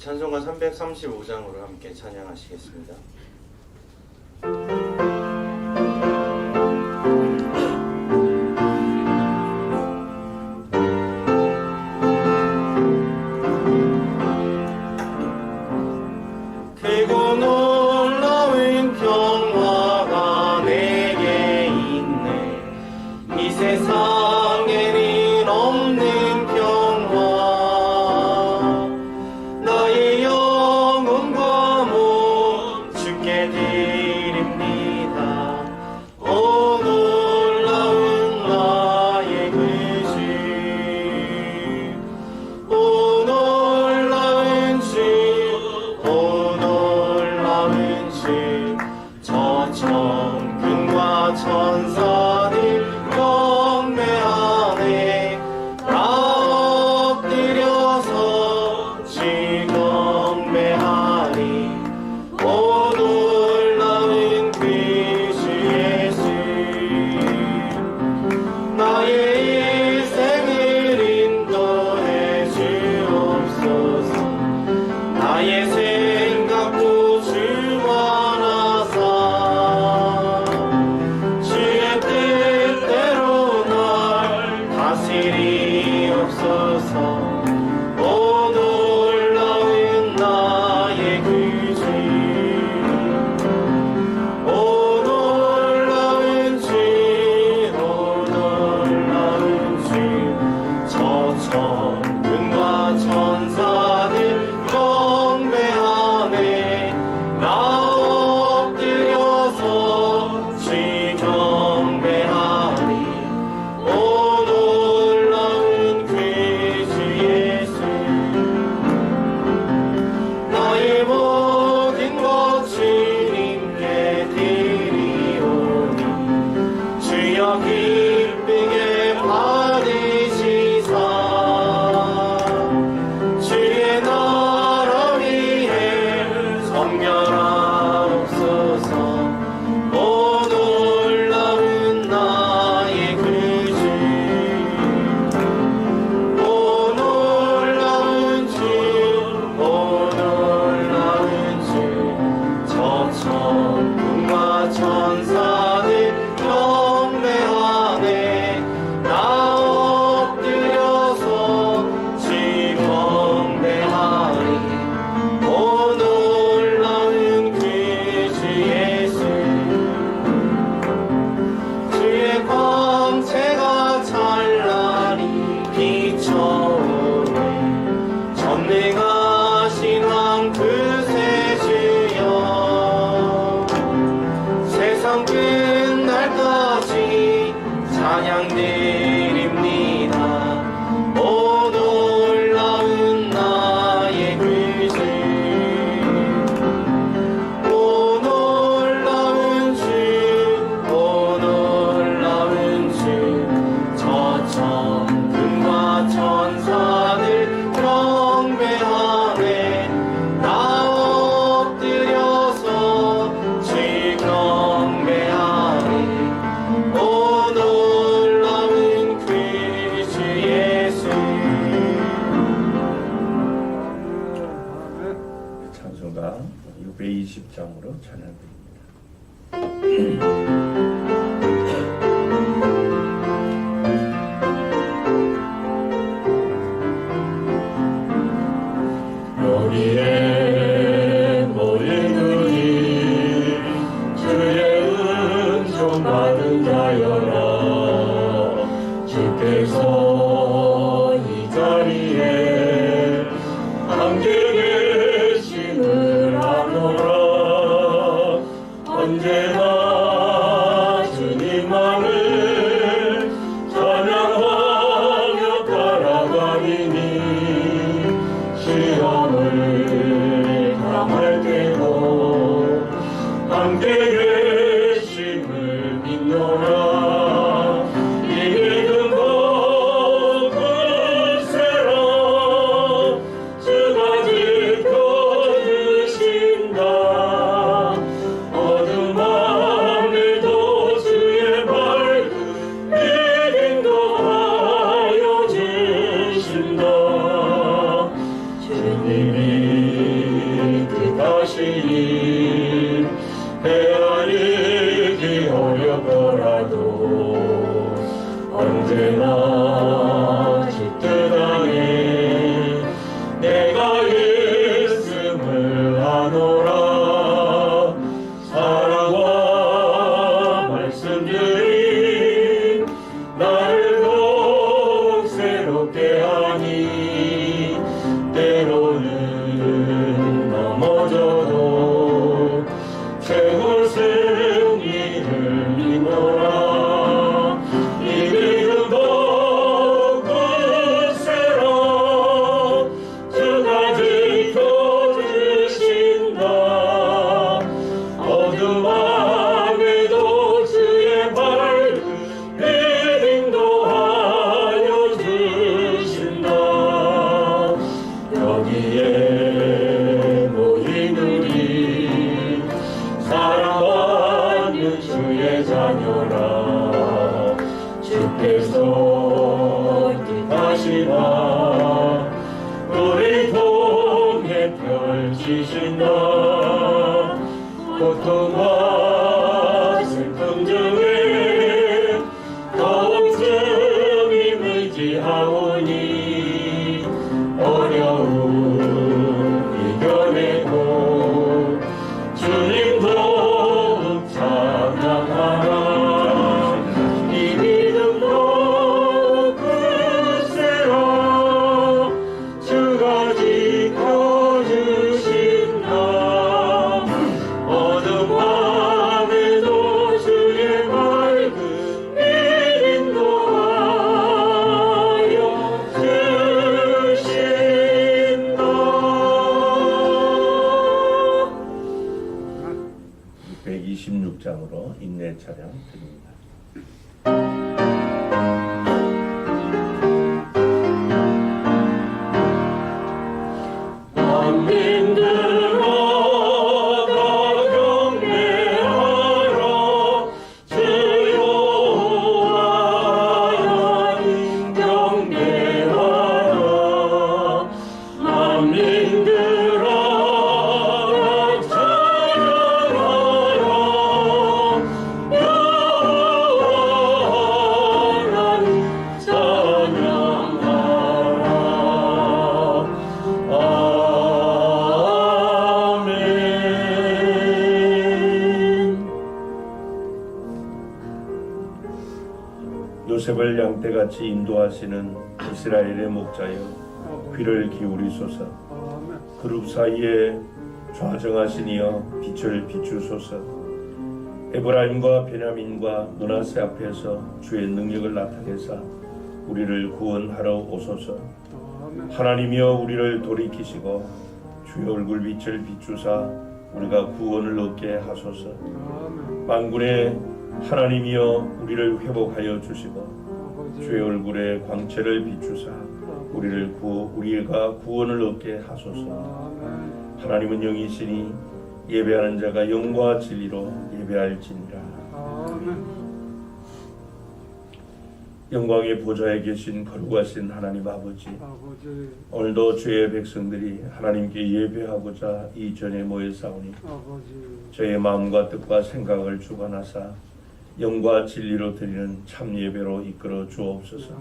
찬송가 335장으로 함께 찬양하시겠습니다. 크고 놀라운 평화가 내게 있네. 이 세상에는 없는 평화. 나의 영혼과 몸 주께 드립니다. 오 놀라운 나의 구주. 오 놀라운 주. 오 놀라운 주. 저 천군과 천사들 경배하네. 나 엎드려서 주 경배하리. 오 놀라운 그 주 예수. 나의 일생을 인도해 주옵소서. 나의 생각도 주관하사 주의 뜻대로 날 다스리옵소서. 오 놀라운 나의 구주. 오 놀라운 주. 오 놀라운 주. 저 천군과 천사들 경배하네. 나 엎드려서 주 경배하리. 오 놀라운 그 주 예수. 나의 모든 것 주님께 드리오니 주여 기쁘게 받으시사 주의 나라 위해 섬겨라옵소서. 오 놀라운 나의 구주. 오 놀라운 주. 오 놀라운 주. 저 천군과 천사들 경배하네. 나 엎드려서 주 경배하리. 오 놀라운 그 주 예수. 주의 광채가 찬란히 비춰오네. 전능하신 왕 그새 주여. 세상 끝날까지 찬양 드립니다. 오 놀라운 나의 구주. 오 놀라운 주. 오 놀라운 주. 저 천군과 천사들 경배하네. 나 엎드려서 주 경배하리. 오 놀라운 그 주 예수. 찬송가 620장으로 찬양드립니다. 여기에 모인 우리 주의 은총 받은 자여라. 주께서 이 자리에 함께 계심을 아노라. 언제나 여기에 모인 우리 사랑받는 주의 자녀라 주께서 뜻하시나 우리 통해 펼치신다 고통과 슬픔 중에 더욱 힘을 의지하오니 어려움 이겨내고 주님 더욱 찬양하라 이 믿음 더욱 굳세라 주가 지켜주신다 어둠 밤에도 주의 밝은 빛 인도하여 주신다 126장으로 인내 차량 드립니다. 만민들아 다 경배하라 주 여호와님 경배하라 만민들아 찬양하라 여호와님 찬양하라 아멘. 요셉을 양떼같이 인도하시는 이스라엘의 목자여 귀를 기울이소서. 그룹 사이에 좌정하신 이여 빛을 비추소서. 에브라임과 베냐민과 므낫세 앞에서 주의 능력을 나타내사 우리를 구원하러 오소서. 하나님이여 우리를 돌이키시고 주의 얼굴 빛을 비추사 우리가 구원을 얻게 하소서. 만군의 하나님이여 우리를 회복하여 주시고 주의 얼굴에 광채를 비추사 우리가 구원을 얻게 하소서. 하나님은 영이시니 예배하는 자가 영과 진리로 예배할지니라. 영광의 보좌에 계신 거룩하신 하나님 아버지, 오늘도 주의 백성들이 하나님께 예배하고자 이 전에 모여사오니 저의 마음과 뜻과 생각을 주관하사 영과 진리로 드리는 참 예배로 이끌어 주옵소서.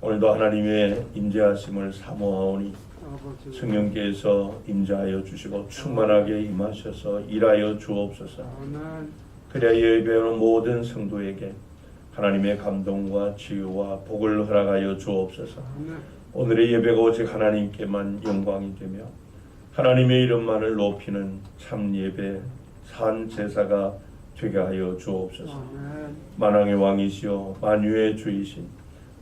오늘도 하나님의 임재하심을 사모하오니 성령께서 임재하여 주시고 충만하게 임하셔서 일하여 주옵소서. 그래야 예배하는 모든 성도에게 하나님의 감동과 치유와 복을 허락하여 주옵소서. 오늘의 예배가 오직 하나님께만 영광이 되며 하나님의 이름만을 높이는 참 예배 산 제사가 되게 하여 주옵소서. 만왕의 왕이시오 만유의 주이신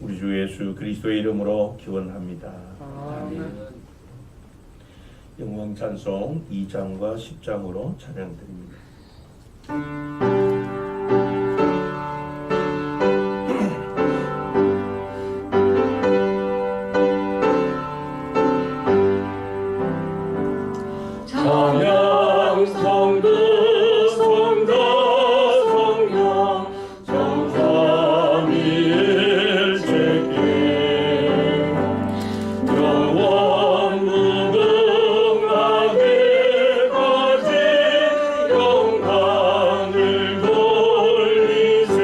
우리 주 예수 그리스도의 이름으로 기원합니다. 아멘. 영광 찬송 2장과 10장으로 찬양드립니다. 찬양 성도 성자 성령 정삼위일체께 영원 무궁하게까지 영광을 돌리세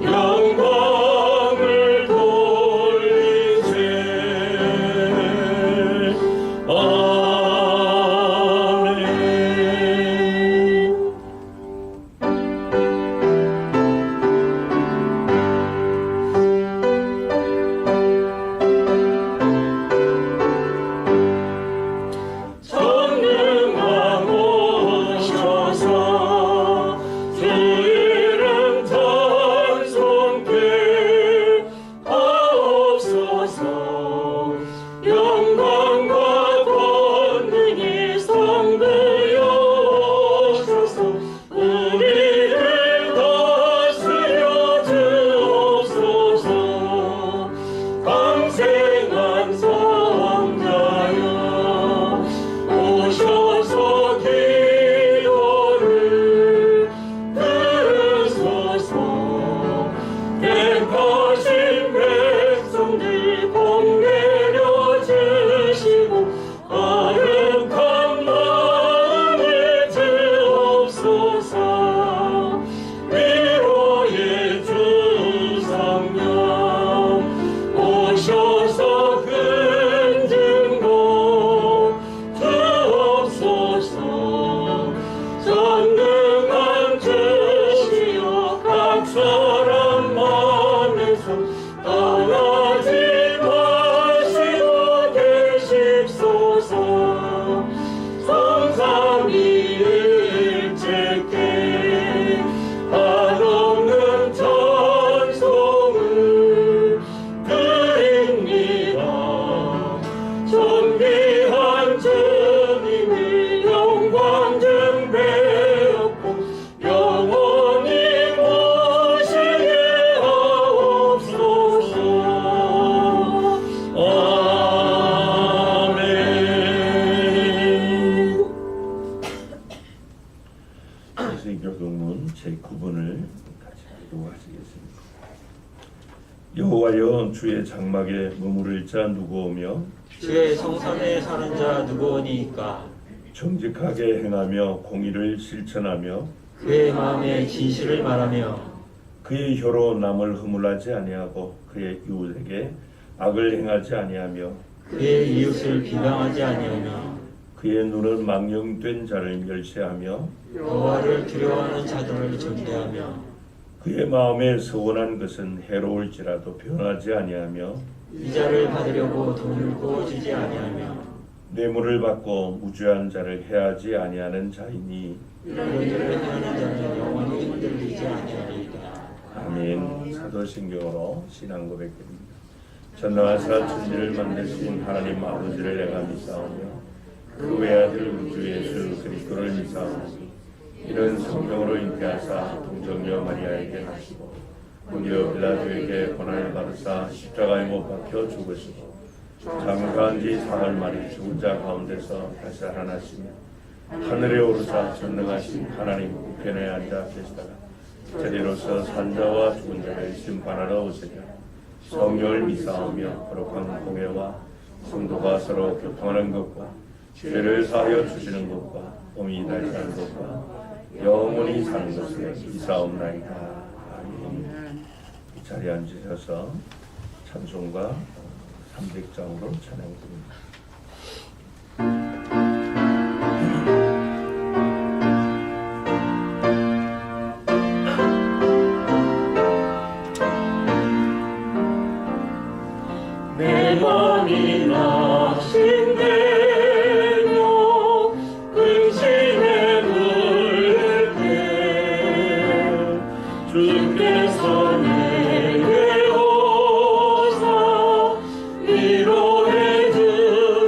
영광을 돌리세 아멘. 인하여 주의 장막에 머무를 자 누구오며 주의 성산에 사는 자 누구오니까. 정직하게 행하며 공의를 실천하며 그의 마음에 진실을 말하며 그의 혀로 남을 허물하지 아니하고 그의 이웃에게 악을 행하지 아니하며 그의 이웃을 비방하지 아니하며 그의 눈은 망령된 자를 멸시하며 여호와를 두려워하는 자들을 존대하며 그의 마음에 서원한 것은 해로울지라도 변하지 아니하며 이자를 받으려고 돈을 꾸어주지 아니하며 뇌물을 받고 무죄한 자를 해하지 아니하는 자이니 이런 일을 행하는 자는 영원히 흔들리지 아니하리이다. 아멘. 사도신경으로 신앙 고백드립니다. 전능하사 천지를 만드신 하나님 아버지를 내가 믿사오며 그 외아들 우주 예수 그리스도를 믿사오니 이는 성령으로 잉태하사 동정녀 마리아에게 나시고 본디오 빌라도에게 고난을 받으사 십자가에 못 박혀 죽으시고 장사한 지 사흘 만에 죽은 자 가운데서 다시 살아나시며 하늘에 오르사 전능하신 하나님 우편에 앉아 계시다가 저리로서 산자와 죽은 자를 심판하러 오시리라. 성령을 믿사오며 거룩한 공회와 성도가 서로 교통하는 것과 죄를 사하여 주시는 것과 몸이 달리는 것과 영원히 사는 것을 믿사옵나이다. 아멘. 이 자리에 앉으셔서 찬송가 300장으로 찬양드립니다. 내 맘이 낙심되며 근심에 물릴 때 주께서 내게 오사 위로해 주시네.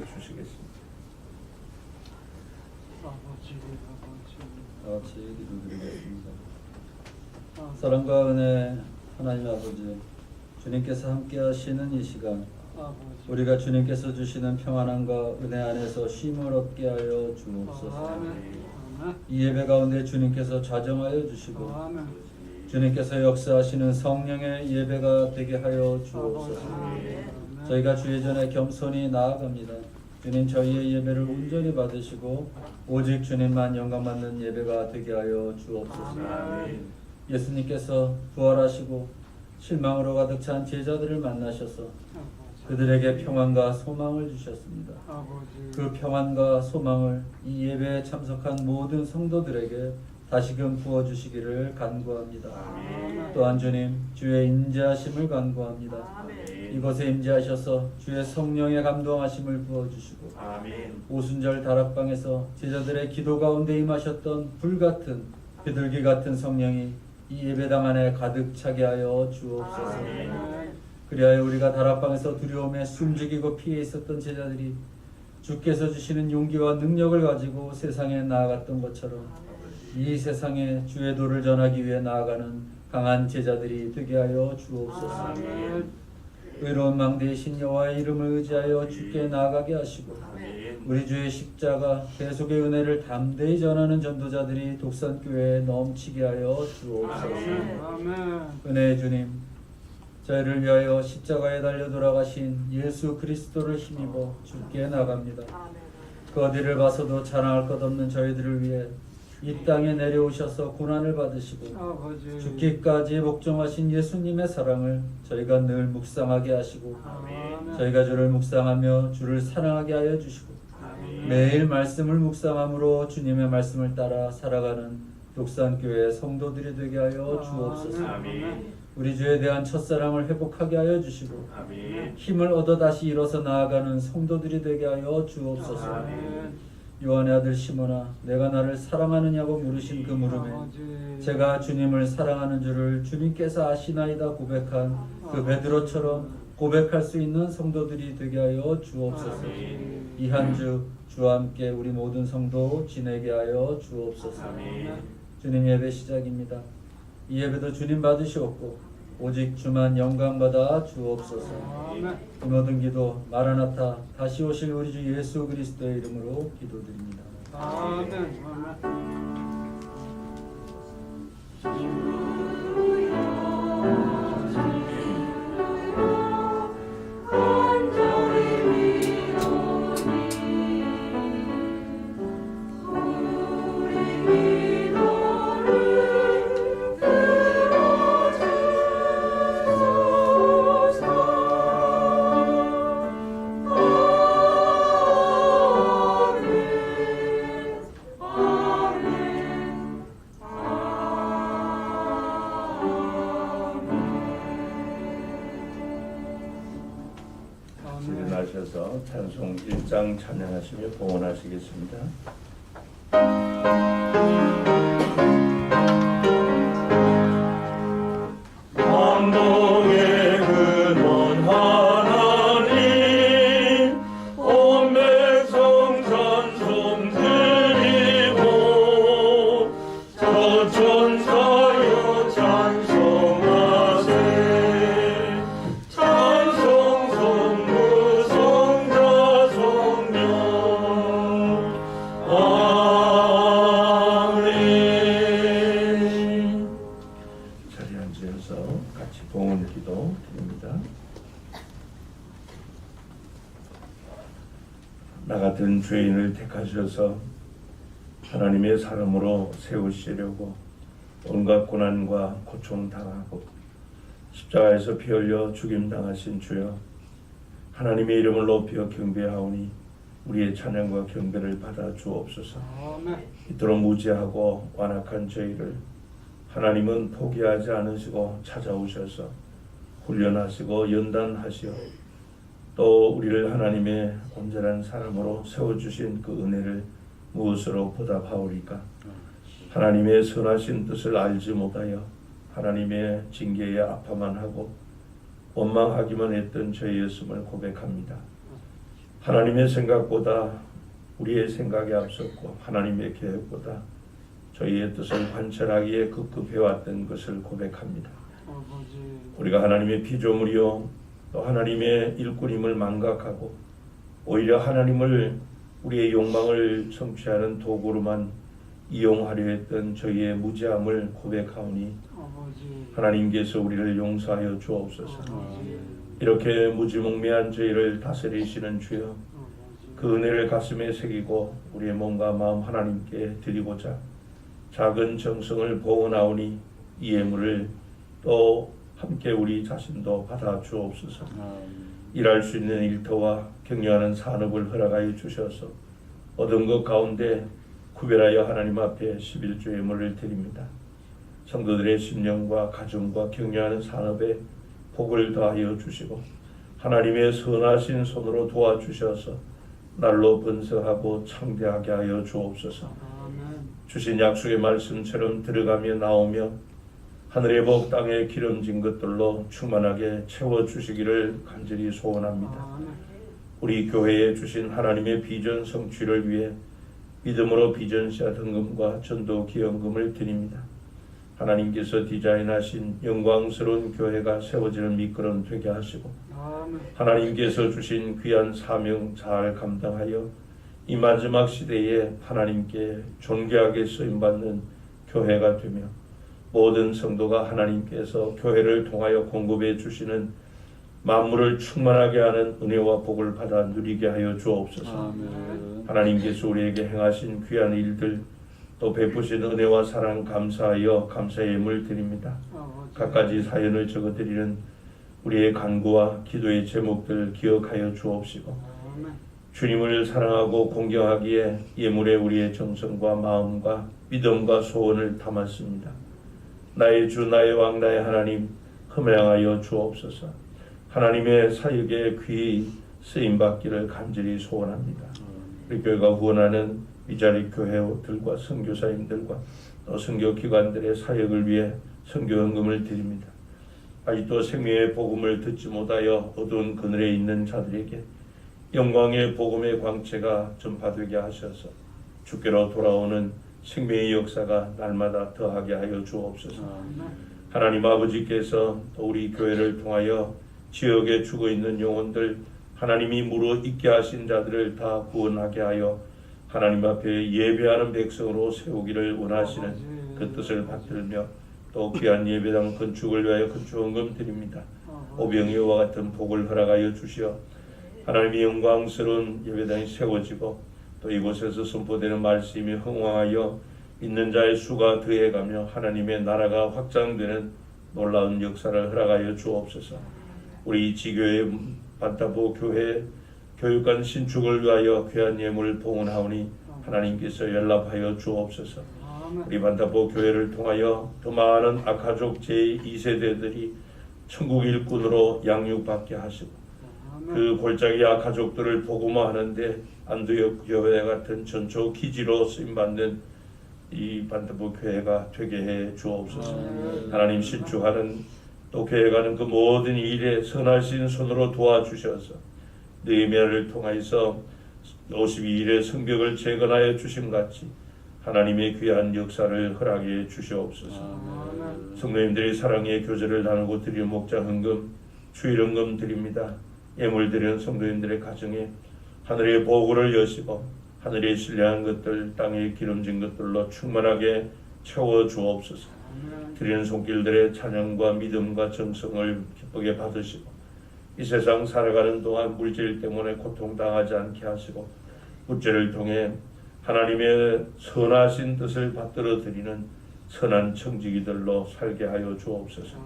주시겠습니다. 같이 기도드리겠습니다. 사랑과 은혜 하나님 아버지, 주님께서 함께 하시는 이 시간, 우리가 주님께서 주시는 평안함과 은혜 안에서 쉼을 얻게 하여 주옵소서. 이 예배 가운데 주님께서 좌정하여 주시고 주님께서 역사하시는 성령의 예배가 되게 하여 주옵소서. 저희가 주의 전에 겸손히 나아갑니다. 주님, 저희의 예배를 온전히 받으시고 오직 주님만 영광 받는 예배가 되게 하여 주옵소서. 예수님께서 부활하시고 실망으로 가득 찬 제자들을 만나셔서 그들에게 평안과 소망을 주셨습니다. 그 평안과 소망을 이 예배에 참석한 모든 성도들에게 다시금 부어주시기를 간구합니다. 또한 주님, 주의 임재하심을 간구합니다. 이곳에 임재하셔서 주의 성령의 감동하심을 부어주시고 오순절 다락방에서 제자들의 기도 가운데 임하셨던 불같은 비둘기 같은 성령이 이 예배당 안에 가득 차게 하여 주옵소서. 그리하여 우리가 다락방에서 두려움에 숨죽이고 피해 있었던 제자들이 주께서 주시는 용기와 능력을 가지고 세상에 나아갔던 것처럼 이 세상에 주의 도를 전하기 위해 나아가는 강한 제자들이 되게 하여 주옵소서. 의로운 망대이신 여호와의 이름을 의지하여 주께 나아가게 하시고 우리 주의 십자가 계속의 은혜를 담대히 전하는 전도자들이 독산교회에 넘치게 하여 주옵소서. 은혜의 주님, 저희를 위하여 십자가에 달려 돌아가신 예수 그리스도를 힘입어 주께 나갑니다. 그 어디를 봐서도 자랑할 것 없는 저희들을 위해 이 땅에 내려오셔서 고난을 받으시고 죽기까지 복종하신 예수님의 사랑을 저희가 늘 묵상하게 하시고 저희가 주를 묵상하며 주를 사랑하게 하여 주시고 매일 말씀을 묵상함으로 주님의 말씀을 따라 살아가는 독산교회 성도들이 되게 하여 주옵소서. 우리 주에 대한 첫사랑을 회복하게 하여 주시고 힘을 얻어 다시 일어서 나아가는 성도들이 되게 하여 주옵소서. 요한의 아들 시몬아, 내가 나를 사랑하느냐고 물으신 그 물음에 제가 주님을 사랑하는 줄을 주님께서 아시나이다 고백한 그 베드로처럼 고백할 수 있는 성도들이 되게 하여 주옵소서. 이 한 주 주와 함께 우리 모든 성도 지내게 하여 주옵소서. 주님, 예배 시작입니다. 이 예배도 주님 받으시옵고 오직 주만 영광받아 주옵소서. 이 모든 기도 마라나타 다시 오실 우리 주 예수 그리스도의 이름으로 기도드립니다. 아멘. 일어나셔서 찬송 1장 찬양하시며 봉헌하시겠습니다. 감동의 근원 하나님, 온 백성 찬송 드리고 저천사여 찬송하세. 찬송 성부 성자 성령 아멘. 자리에 앉으셔서 같이 봉헌 기도 드립니다. 나 같은 죄인을 택하셔서 하나님의 사람으로 세우시려고 온갖 고난과 고통 당하고 십자가에서 피 흘려 죽임 당하신 주여, 하나님의 이름을 높여 경배하오니 우리의 찬양과 경배를 받아 주옵소서. 이토록 무지하고 완악한 저희를 하나님은 포기하지 않으시고 찾아오셔서 훈련하시고 연단하시어 또 우리를 하나님의 온전한 사람으로 세워주신 그 은혜를 무엇으로 보답하오리까? 하나님의 선하신 뜻을 알지 못하여 하나님의 징계에 아파만 하고 원망하기만 했던 저희였음을 고백합니다. 하나님의 생각보다 우리의 생각이 앞섰고 하나님의 계획보다 저희의 뜻을 관철하기에 급급해왔던 것을 고백합니다. 우리가 하나님의 피조물이요 또 하나님의 일꾼임을 망각하고 오히려 하나님을 우리의 욕망을 성취하는 도구로만 이용하려 했던 저희의 무지함을 고백하오니 하나님께서 우리를 용서하여 주옵소서. 이렇게 무지몽매한 저희를 다스리시는 주여, 그 은혜를 가슴에 새기고 우리의 몸과 마음 하나님께 드리고자 작은 정성을 보어나오니 이 예물을 또 함께 우리 자신도 받아 주옵소서. 일할 수 있는 일터와 격려하는 산업을 허락하여 주셔서 얻은 것 가운데 구별하여 하나님 앞에 11조 예물을 드립니다. 성도들의 심령과 가정과 격려하는 산업에 복을 더하여 주시고 하나님의 선하신 손으로 도와주셔서 날로 번성하고 창대하게 하여 주옵소서. 주신 약속의 말씀처럼 들어가며 나오며 하늘의 복 땅에 기름진 것들로 충만하게 채워주시기를 간절히 소원합니다. 우리 교회에 주신 하나님의 비전 성취를 위해 믿음으로 비전시아 등금과 전도 기여금을 드립니다. 하나님께서 디자인하신 영광스러운 교회가 세워지는 미끄럼 되게 하시고 하나님께서 주신 귀한 사명 잘 감당하여 이 마지막 시대에 하나님께 존귀하게 쓰임받는 교회가 되며 모든 성도가 하나님께서 교회를 통하여 공급해 주시는 만물을 충만하게 하는 은혜와 복을 받아 누리게 하여 주옵소서. 하나님께서 우리에게 행하신 귀한 일들 또 베푸신 은혜와 사랑 감사하여 감사의 예물 드립니다. 갖가지 사연을 적어드리는 우리의 간구와 기도의 제목들 기억하여 주옵시고 주님을 사랑하고 공경하기에 예물에 우리의 정성과 마음과 믿음과 소원을 담았습니다. 나의 주 나의 왕 나의 하나님 흠양하여 주옵소서. 하나님의 사역에 귀히 쓰임받기를 간절히 소원합니다. 우리 교회가 후원하는 위자리 교회들과 선교사님들과 또 선교기관들의 사역을 위해 선교헌금을 드립니다. 아직도 생명의 복음을 듣지 못하여 어두운 그늘에 있는 자들에게 영광의 복음의 광채가 전파되게 하셔서 주께로 돌아오는 생명의 역사가 날마다 더하게 하여 주옵소서. 하나님 아버지께서 또 우리 교회를 통하여 지역에 죽어있는 영혼들 하나님이 무르 있게 하신 자들을 다 구원하게 하여 하나님 앞에 예배하는 백성으로 세우기를 원하시는 그 뜻을 받들며 또 귀한 예배당 건축을 위하여 건축헌금 드립니다. 오병이와 같은 복을 허락하여 주시어 하나님의 영광스러운 예배당이 세워지고 또 이곳에서 선포되는 말씀이 흥왕하여 믿는 자의 수가 더해가며 하나님의 나라가 확장되는 놀라운 역사를 허락하여 주옵소서. 우리 지교회 반타보 교회 교육관 신축을 위하여 귀한 예물을 봉헌하오니 하나님께서 연락하여 주옵소서. 우리 반타보 교회를 통하여 더 많은 아카족 제2세대들이 천국 일꾼으로 양육받게 하시고 그 골짜기 아카족들을 복음화하는데 안두역 교회 같은 전초 기지로 쓰임받는 이 반타보 교회가 되게 해 주옵소서. 하나님 신축하는 또 교회가는 그 모든 일에 선하신 손으로 도와주셔서 느헤미야를 통하여서 52일의 성벽을 재건하여 주심같이 하나님의 귀한 역사를 허락해 주시옵소서. 성도님들이 사랑의 교제를 나누고 드리는 목자 헌금, 주일헌금 드립니다. 예물 드리는 성도님들의 가정에 하늘의 보고를 여시고 하늘의 신뢰한 것들 땅에 기름진 것들로 충만하게 채워 주옵소서. 드리는 손길들의 찬양과 믿음과 정성을 기쁘게 받으시고 이 세상 살아가는 동안 물질 때문에 고통당하지 않게 하시고 무죄를 통해 하나님의 선하신 뜻을 받들어 드리는 선한 청지기들로 살게 하여 주옵소서.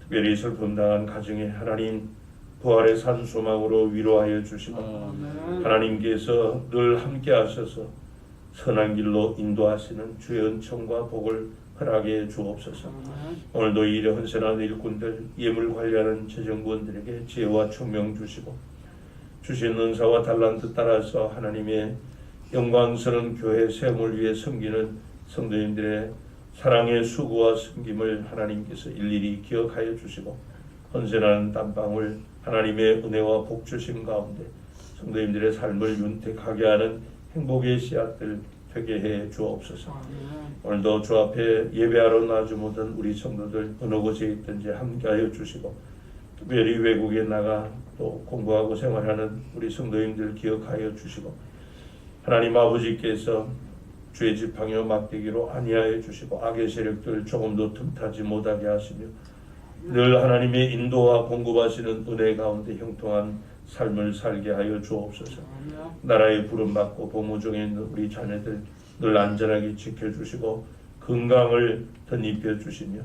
특별히 슬픔당한 가정에 하나님 부활의 산 소망으로 위로하여 주시고 하나님께서 늘 함께 하셔서 선한 길로 인도하시는 주의 은총과 복을 허락해 주옵소서. 오늘도 이 일에 헌신하는 일꾼들, 예물 관리하는 재정부원들에게 지혜와 총명 주시고 주신 은사와 달란트 따라서 하나님의 영광스러운 교회 세움을 위해 섬기는 성도님들의 사랑의 수고와 섬김을 하나님께서 일일이 기억하여 주시고 헌신하는 땀방울 하나님의 은혜와 복 주심 가운데 성도님들의 삶을 윤택하게 하는 행복의 씨앗들 되게 해 주옵소서. 오늘도 주 앞에 예배하러 나주모든 우리 성도들 어느 곳에 있든지 함께하여 주시고, 특별히 외국에 나가 또 공부하고 생활하는 우리 성도님들 기억하여 주시고, 하나님 아버지께서 주의 지팡이와 막대기로 안위하여 주시고 악의 세력들 조금도 틈타지 못하게 하시며 늘 하나님의 인도와 공급하시는 은혜 가운데 형통한 삶을 살게 하여 주옵소서. 나라의 부름받고 복무 중에 있는 우리 자녀들 늘 안전하게 지켜주시고 건강을 덧입혀 주시며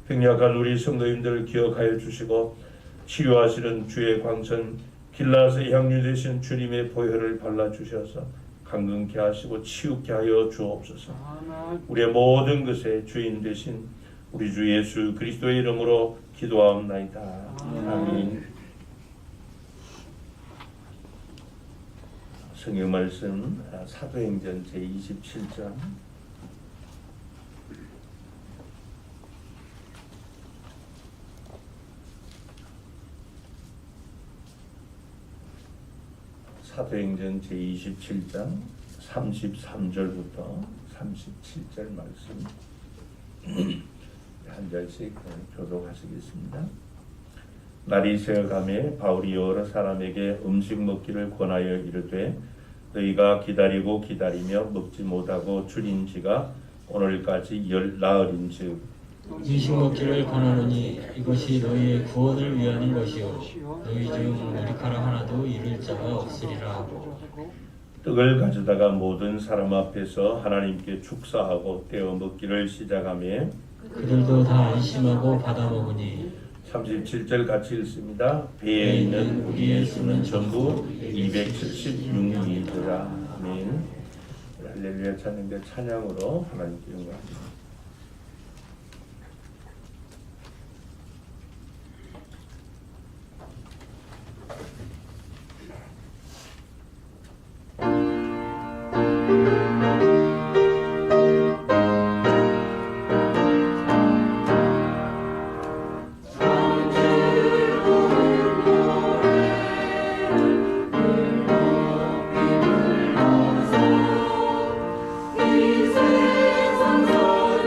병약한 우리 성도님들을 기억하여 주시고 치유하시는 주의 광선 길라스의 향유 되신 주님의 보혈을 발라주셔서 강건케 하시고 치유케 하여 주옵소서. 우리의 모든 것의 주인 되신 우리 주 예수 그리스도의 이름으로 기도하옵나이다. 아멘. 성경 말씀 사도행전 제27장 사도행전 제27장 33절부터 37절 말씀 한 절씩 교독하시겠습니다. 날이 새어가매 바울이 여러 사람에게 음식 먹기를 권하여 이르되 너희가 기다리고 기다리며 먹지 못하고 줄인 지가 오늘까지 열나흘인즉 음식 먹기를 권하노니 이것이 너희의 구원을 위하는 것이요 너희 중 머리카락 하나도 잃을 자가 없으리라. 떡을 가져다가 모든 사람 앞에서 하나님께 축사하고 떼어 먹기를 시작하며 그들도 다 안심하고 받아 먹으니 37절 같이 읽습니다. 배에 있는 우리의 수는 전부 276명이더라. 아멘. 할렐루야 찬양대 찬양으로 하나님께 영광합니다. 이 세상 살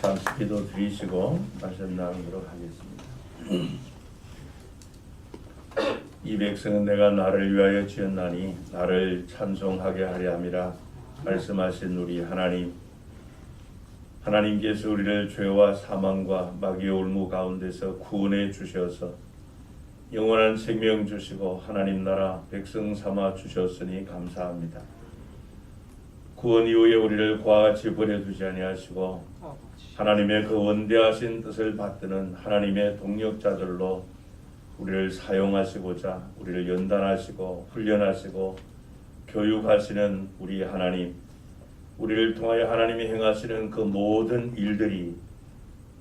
잠시 기도 드리시고 말씀 나누도록 하겠습니다. 이 백성은 내가 나를 위하여 지었나니 나를 찬송하게 하려 함이라 말씀하신 우리 하나님, 하나님께서 우리를 죄와 사망과 마귀의 올무 가운데서 구원해 주셔서 영원한 생명 주시고 하나님 나라 백성 삼아 주셨으니 감사합니다. 구원 이후에 우리를 그와 같이 버려두지 아니하시고 하나님의 그 원대하신 뜻을 받드는 하나님의 동력자들로 우리를 사용하시고자 우리를 연단하시고 훈련하시고 교육하시는 우리 하나님, 우리를 통하여 하나님이 행하시는 그 모든 일들이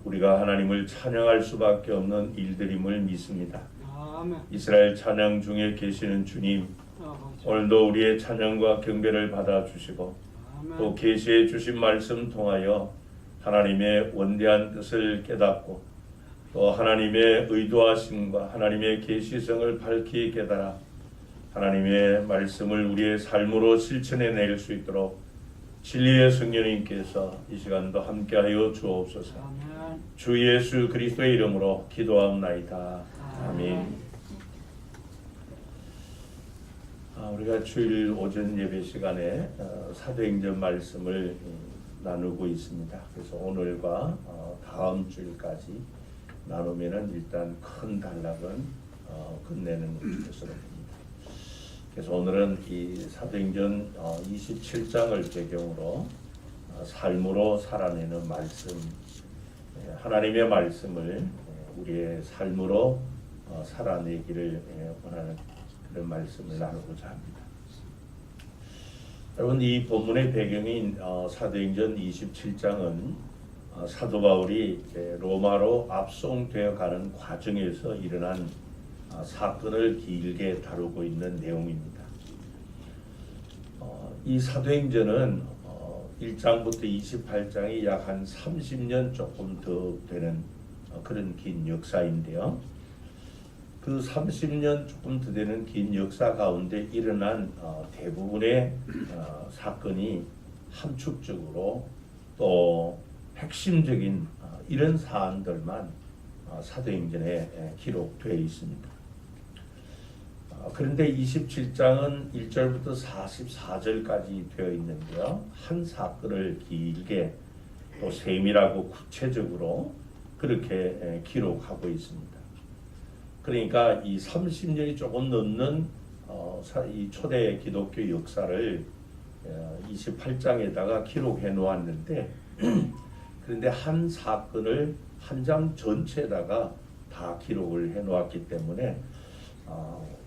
우리가 하나님을 찬양할 수밖에 없는 일들임을 믿습니다. 이스라엘 찬양 중에 계시는 주님, 오늘도 우리의 찬양과 경배를 받아주시고 또 계시해 주신 말씀 통하여 하나님의 원대한 뜻을 깨닫고 또 하나님의 의도하심과 하나님의 계시성을 밝히 깨달아 하나님의 말씀을 우리의 삶으로 실천해낼 수 있도록 진리의 성령님께서 이 시간도 함께하여 주옵소서. 주 예수 그리스도의 이름으로 기도하옵나이다. 아멘. 우리가 주일 오전 예배 시간에 사도행전 말씀을 나누고 있습니다. 그래서 오늘과 다음 주일까지 나누면은 일단 큰 단락은 끝내는 것으로 봅니다. 그래서 오늘은 이 사도행전 27장을 배경으로 삶으로 살아내는 말씀, 하나님의 말씀을 우리의 삶으로 살아내기를 원하는 그런 말씀을 나누고자 합니다. 여러분, 이 본문의 배경인 사도행전 27장은 사도 바울이 로마로 압송되어 가는 과정에서 일어난 사건을 길게 다루고 있는 내용입니다. 이 사도행전은 1장부터 28장이 약 한 30년 조금 더 되는 그런 긴 역사인데요. 그 30년 조금 더 되는 긴 역사 가운데 일어난 대부분의 사건이 함축적으로 또 핵심적인 이런 사안들만 사도행전에 기록되어 있습니다. 그런데 27장은 1절부터 44절까지 되어 있는데요. 한 사건을 길게 또 세밀하고 구체적으로 그렇게 기록하고 있습니다. 그러니까 이 30년이 조금 넘는 이 초대 기독교 역사를 28장에다가 기록해 놓았는데 그런데 한 사건을 한 장 전체에다가 다 기록을 해 놓았기 때문에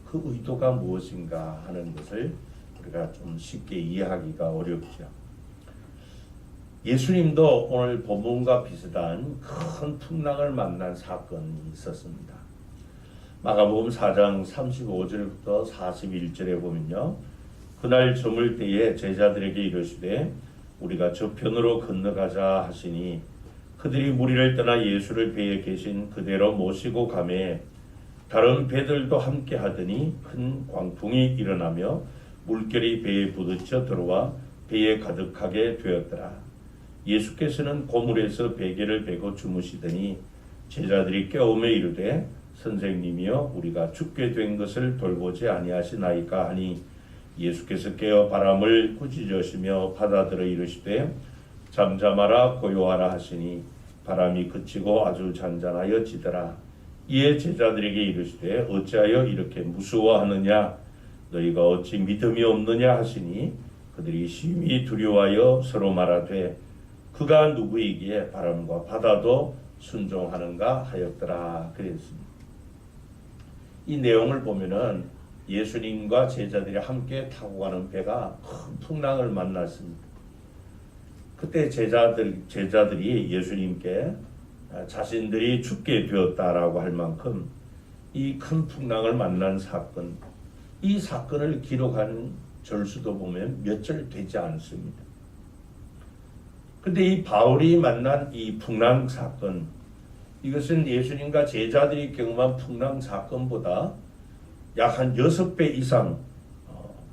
그 의도가 무엇인가 하는 것을 우리가 좀 쉽게 이해하기가 어렵죠. 예수님도 오늘 본문과 비슷한 큰 풍랑을 만난 사건이 있었습니다. 마가복음 4장 35절부터 41절에 보면요. 그날 저물 때에 제자들에게 이르시되 우리가 저편으로 건너가자 하시니 그들이 무리를 떠나 예수를 배에 계신 그대로 모시고 가매 다른 배들도 함께 하더니 큰 광풍이 일어나며 물결이 배에 부딪혀 들어와 배에 가득하게 되었더라. 예수께서는 고물에서 베개를 베고 주무시더니 제자들이 깨우며 이르되 선생님이여 우리가 죽게 된 것을 돌보지 아니하시나이까 하니 예수께서 깨어 바람을 꾸짖으시며 바다들어 이르시되 잠잠하라 고요하라 하시니 바람이 그치고 아주 잔잔하여 지더라. 이에 제자들에게 이르시되 어찌하여 이렇게 무서워하느냐 너희가 어찌 믿음이 없느냐 하시니 그들이 심히 두려워하여 서로 말하되 그가 누구이기에 바람과 바다도 순종하는가 하였더라 그랬습니다. 이 내용을 보면은 예수님과 제자들이 함께 타고 가는 배가 큰 풍랑을 만났습니다. 그때 제자들이 예수님께 자신들이 죽게 되었다라고 할 만큼 이 큰 풍랑을 만난 사건, 이 사건을 기록한 절수도 보면 몇 절 되지 않습니다. 근데 이 바울이 만난 이 풍랑 사건, 이것은 예수님과 제자들이 경험한 풍랑 사건보다 약 한 6배 이상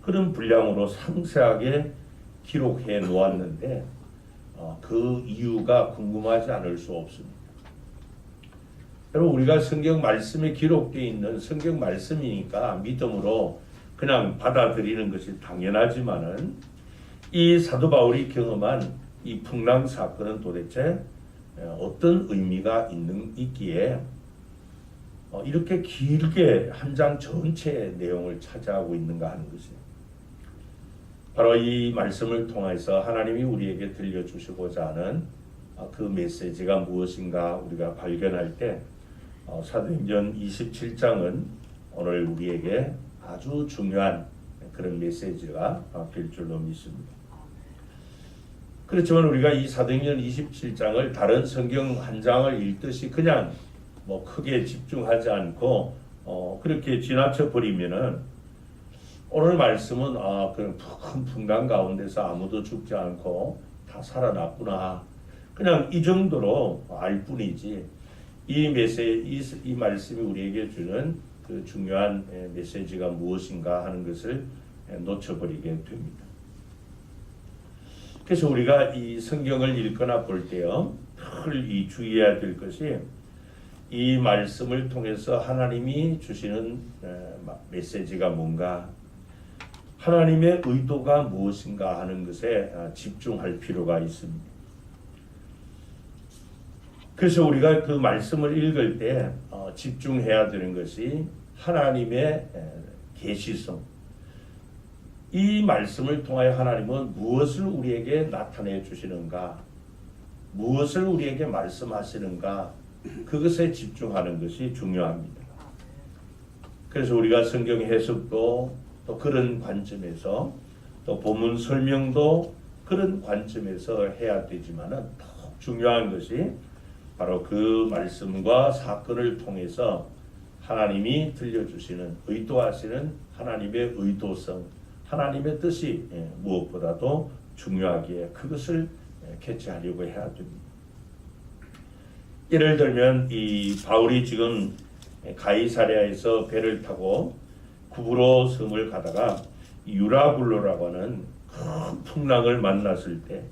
그런 분량으로 상세하게 기록해 놓았는데 그 이유가 궁금하지 않을 수 없습니다. 여러분, 우리가 성경 말씀에 기록되어 있는 성경 말씀이니까 믿음으로 그냥 받아들이는 것이 당연하지만은 이 사도 바울이 경험한 이 풍랑 사건은 도대체 어떤 의미가 있기에 이렇게 길게 한 장 전체의 내용을 차지하고 있는가 하는 것이에요. 바로 이 말씀을 통해서 하나님이 우리에게 들려주시고자 하는 그 메시지가 무엇인가 우리가 발견할 때 사도행전 27장은 오늘 우리에게 아주 중요한 그런 메시지가 될 줄로 믿습니다. 그렇지만 우리가 이 사도행전 27장을 다른 성경 한 장을 읽듯이 그냥 크게 집중하지 않고 그렇게 지나쳐 버리면은 오늘 말씀은 그런 큰 풍랑 가운데서 아무도 죽지 않고 다 살아났구나, 그냥 이 정도로 알 뿐이지 이 말씀이 우리에게 주는 그 중요한 메시지가 무엇인가 하는 것을 놓쳐버리게 됩니다. 그래서 우리가 이 성경을 읽거나 볼 때요, 늘 주의해야 될 것이 이 말씀을 통해서 하나님이 주시는 메시지가 뭔가, 하나님의 의도가 무엇인가 하는 것에 집중할 필요가 있습니다. 그래서 우리가 그 말씀을 읽을 때 집중해야 되는 것이 하나님의 계시성, 이 말씀을 통하여 하나님은 무엇을 우리에게 나타내 주시는가, 무엇을 우리에게 말씀하시는가, 그것에 집중하는 것이 중요합니다. 그래서 우리가 성경 해석도 또 그런 관점에서, 또 본문 설명도 그런 관점에서 해야 되지만은 더 중요한 것이 바로 그 말씀과 사건을 통해서 하나님이 들려주시는, 의도하시는 하나님의 의도성, 하나님의 뜻이 무엇보다도 중요하기에 그것을 캐치하려고 해야 됩니다. 예를 들면 이 바울이 지금 가이사랴에서 배를 타고 구브로 섬을 가다가 유라굴로라고 하는 큰 풍랑을 만났을 때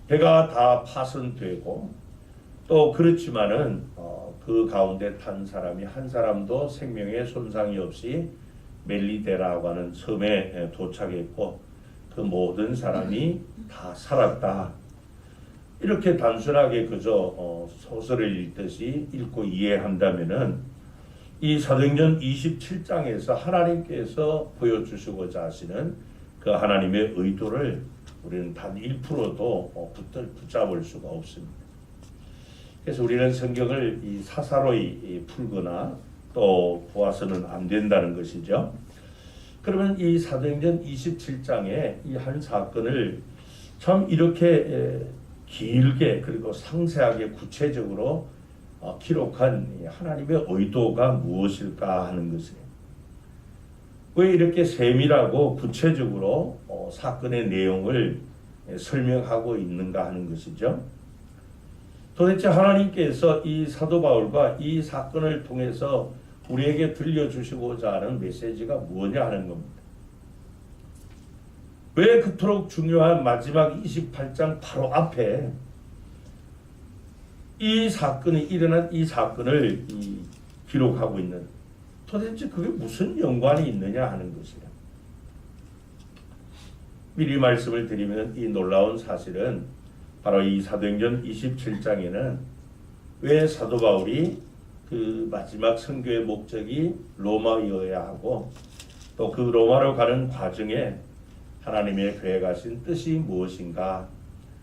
배가 다 파손되고, 또 그렇지만은 그 가운데 탄 사람이 한 사람도 생명에 손상이 없이 멜리데라고 하는 섬에 도착했고, 그 모든 사람이 다 살았다. 이렇게 단순하게 그저 소설을 읽듯이 읽고 이해한다면은 이 사도행전 27장에서 하나님께서 보여주시고자 하시는 그 하나님의 의도를 우리는 단 1%도 붙잡을 수가 없습니다. 그래서 우리는 성경을 사사로이 풀거나 또 보아서는 안 된다는 것이죠. 그러면 이 사도행전 27장의 이 한 사건을 참 이렇게 길게 그리고 상세하게 구체적으로 기록한 하나님의 의도가 무엇일까 하는 것이에요. 왜 이렇게 세밀하고 구체적으로 사건의 내용을 설명하고 있는가 하는 것이죠. 도대체 하나님께서 이 사도 바울과 이 사건을 통해서 우리에게 들려주시고자 하는 메시지가 뭐냐 하는 겁니다. 왜 그토록 중요한 마지막 28장 바로 앞에 이 사건이 일어난 이 사건을 기록하고 있는, 도대체 그게 무슨 연관이 있느냐 하는 것이에요. 미리 말씀을 드리면 이 놀라운 사실은 바로 이 사도행전 27장에는 왜 사도 바울이 그 마지막 선교의 목적이 로마여야 하고, 또 그 로마로 가는 과정에 하나님의 계획하신 뜻이 무엇인가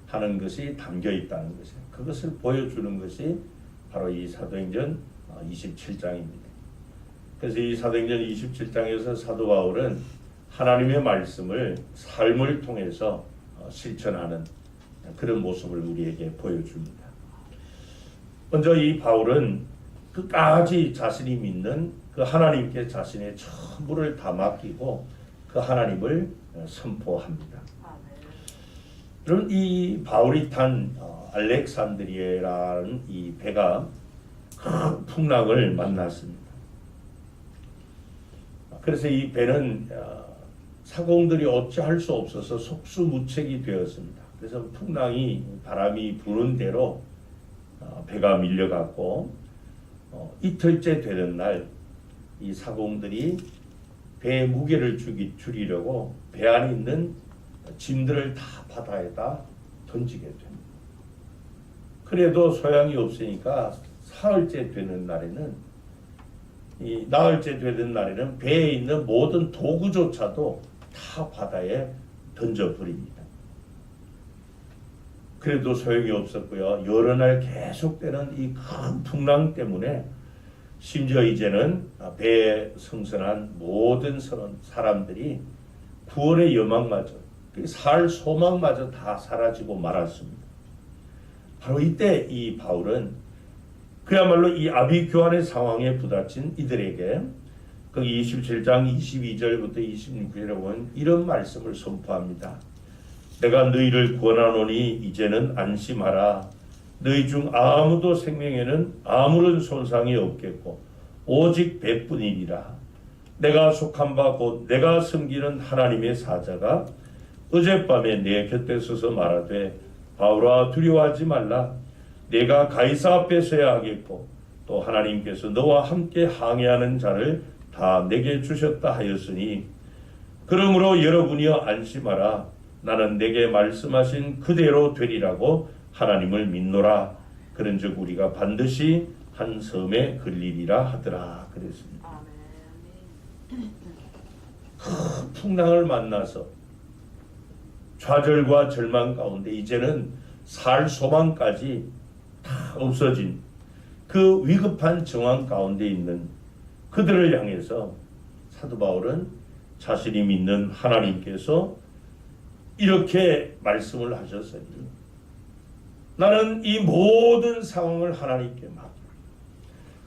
하는 것이 담겨 있다는 것이에요. 그것을 보여주는 것이 바로 이 사도행전 27장입니다. 그래서 이 사도행전 27장에서 사도 바울은 하나님의 말씀을 삶을 통해서 실천하는 그런 모습을 우리에게 보여줍니다. 먼저 이 바울은 끝까지 자신이 믿는 그 하나님께 자신의 전부를 다 맡기고 그 하나님을 선포합니다. 그럼 이 바울이 탄 알렉산드리아라는 이 배가 큰 풍랑을 만났습니다. 그래서 이 배는 사공들이 어찌할 수 없어서 속수무책이 되었습니다. 그래서 풍랑이 바람이 부는 대로 배가 밀려갔고 이틀째 되는 날 이 사공들이 배의 무게를 줄이려고 배 안에 있는 짐들을 다 바다에다 던지게 됩니다. 그래도 소양이 없으니까 사흘째 되는 날에는 이 나흘째 되는 날에는 배에 있는 모든 도구조차도 다 바다에 던져버립니다. 그래도 소용이 없었고요. 여러 날 계속되는 이 큰 풍랑 때문에 심지어 이제는 배에 승선한 모든 사람들이 구원의 여망마저, 살 소망마저 다 사라지고 말았습니다. 바로 이때 이 바울은 그야말로 이 아비규환의 상황에 부닥친 이들에게 그 27장 22절부터 26절에 보면 이런 말씀을 선포합니다. 내가 너희를 구원하노니 이제는 안심하라. 너희 중 아무도 생명에는 아무런 손상이 없겠고 오직 배뿐이니라. 내가 속한 바 곧 내가 섬기는 하나님의 사자가 어젯밤에 내 곁에 서서 말하되 바울아 두려워하지 말라. 내가 가이사 앞에 서야 하겠고 또 하나님께서 너와 함께 항해하는 자를 다 내게 주셨다 하였으니 그러므로 여러분이여 안심하라. 나는 내게 말씀하신 그대로 되리라고 하나님을 믿노라. 그런즉 우리가 반드시 한 섬에 걸리리라 하더라 그랬습니다. 큰 풍랑을 만나서 좌절과 절망 가운데 이제는 살 소망까지 다 없어진 그 위급한 정황 가운데 있는 그들을 향해서 사도 바울은 자신이 믿는 하나님께서 이렇게 말씀을 하셨으니 나는 이 모든 상황을 하나님께 맡기고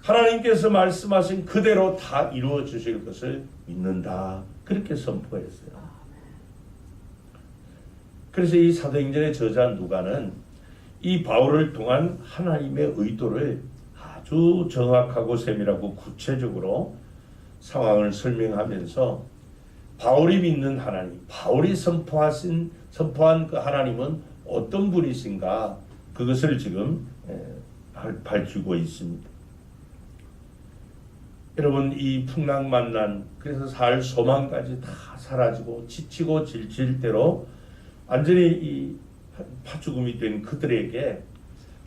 하나님께서 말씀하신 그대로 다 이루어 주실 것을 믿는다. 그렇게 선포했어요. 그래서 이 사도행전의 저자 누가는 이 바울을 통한 하나님의 의도를 아주 정확하고 세밀하고 구체적으로 상황을 설명하면서 바울이 믿는 하나님, 바울이 선포한 그 하나님은 어떤 분이신가 그것을 지금 밝히고 있습니다. 여러분 이 풍랑 만난 그래서 살 소망까지 다 사라지고 지치고 질질 대로 완전히 이 파죽음이 된 그들에게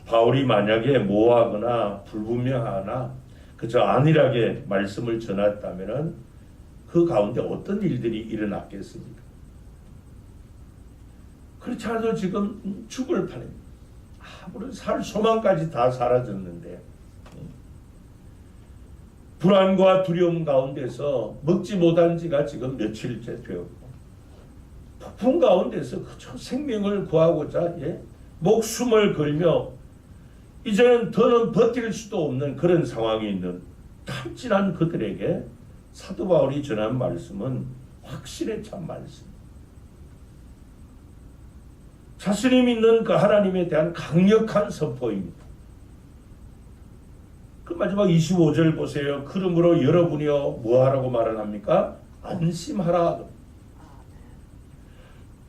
바울이 만약에 모호하거나 불분명하거나 그저 안일하게 말씀을 전했다면은 그 가운데 어떤 일들이 일어났겠습니까? 그렇지 않아도 지금 죽을 판입니다. 아무런 살 소망까지 다 사라졌는데 불안과 두려움 가운데서 먹지 못한 지가 지금 며칠째 되었고 폭풍 가운데서 그저 생명을 구하고자 목숨을 걸며 이제는 더는 버틸 수도 없는 그런 상황에 있는 탈진한 그들에게 사도 바울이 전한 말씀은 확실히 참 말씀. 자신이 믿는 그 하나님에 대한 강력한 선포입니다. 그 마지막 25절 보세요. 그러므로 여러분이요 뭐하라고 말을 합니까? 안심하라.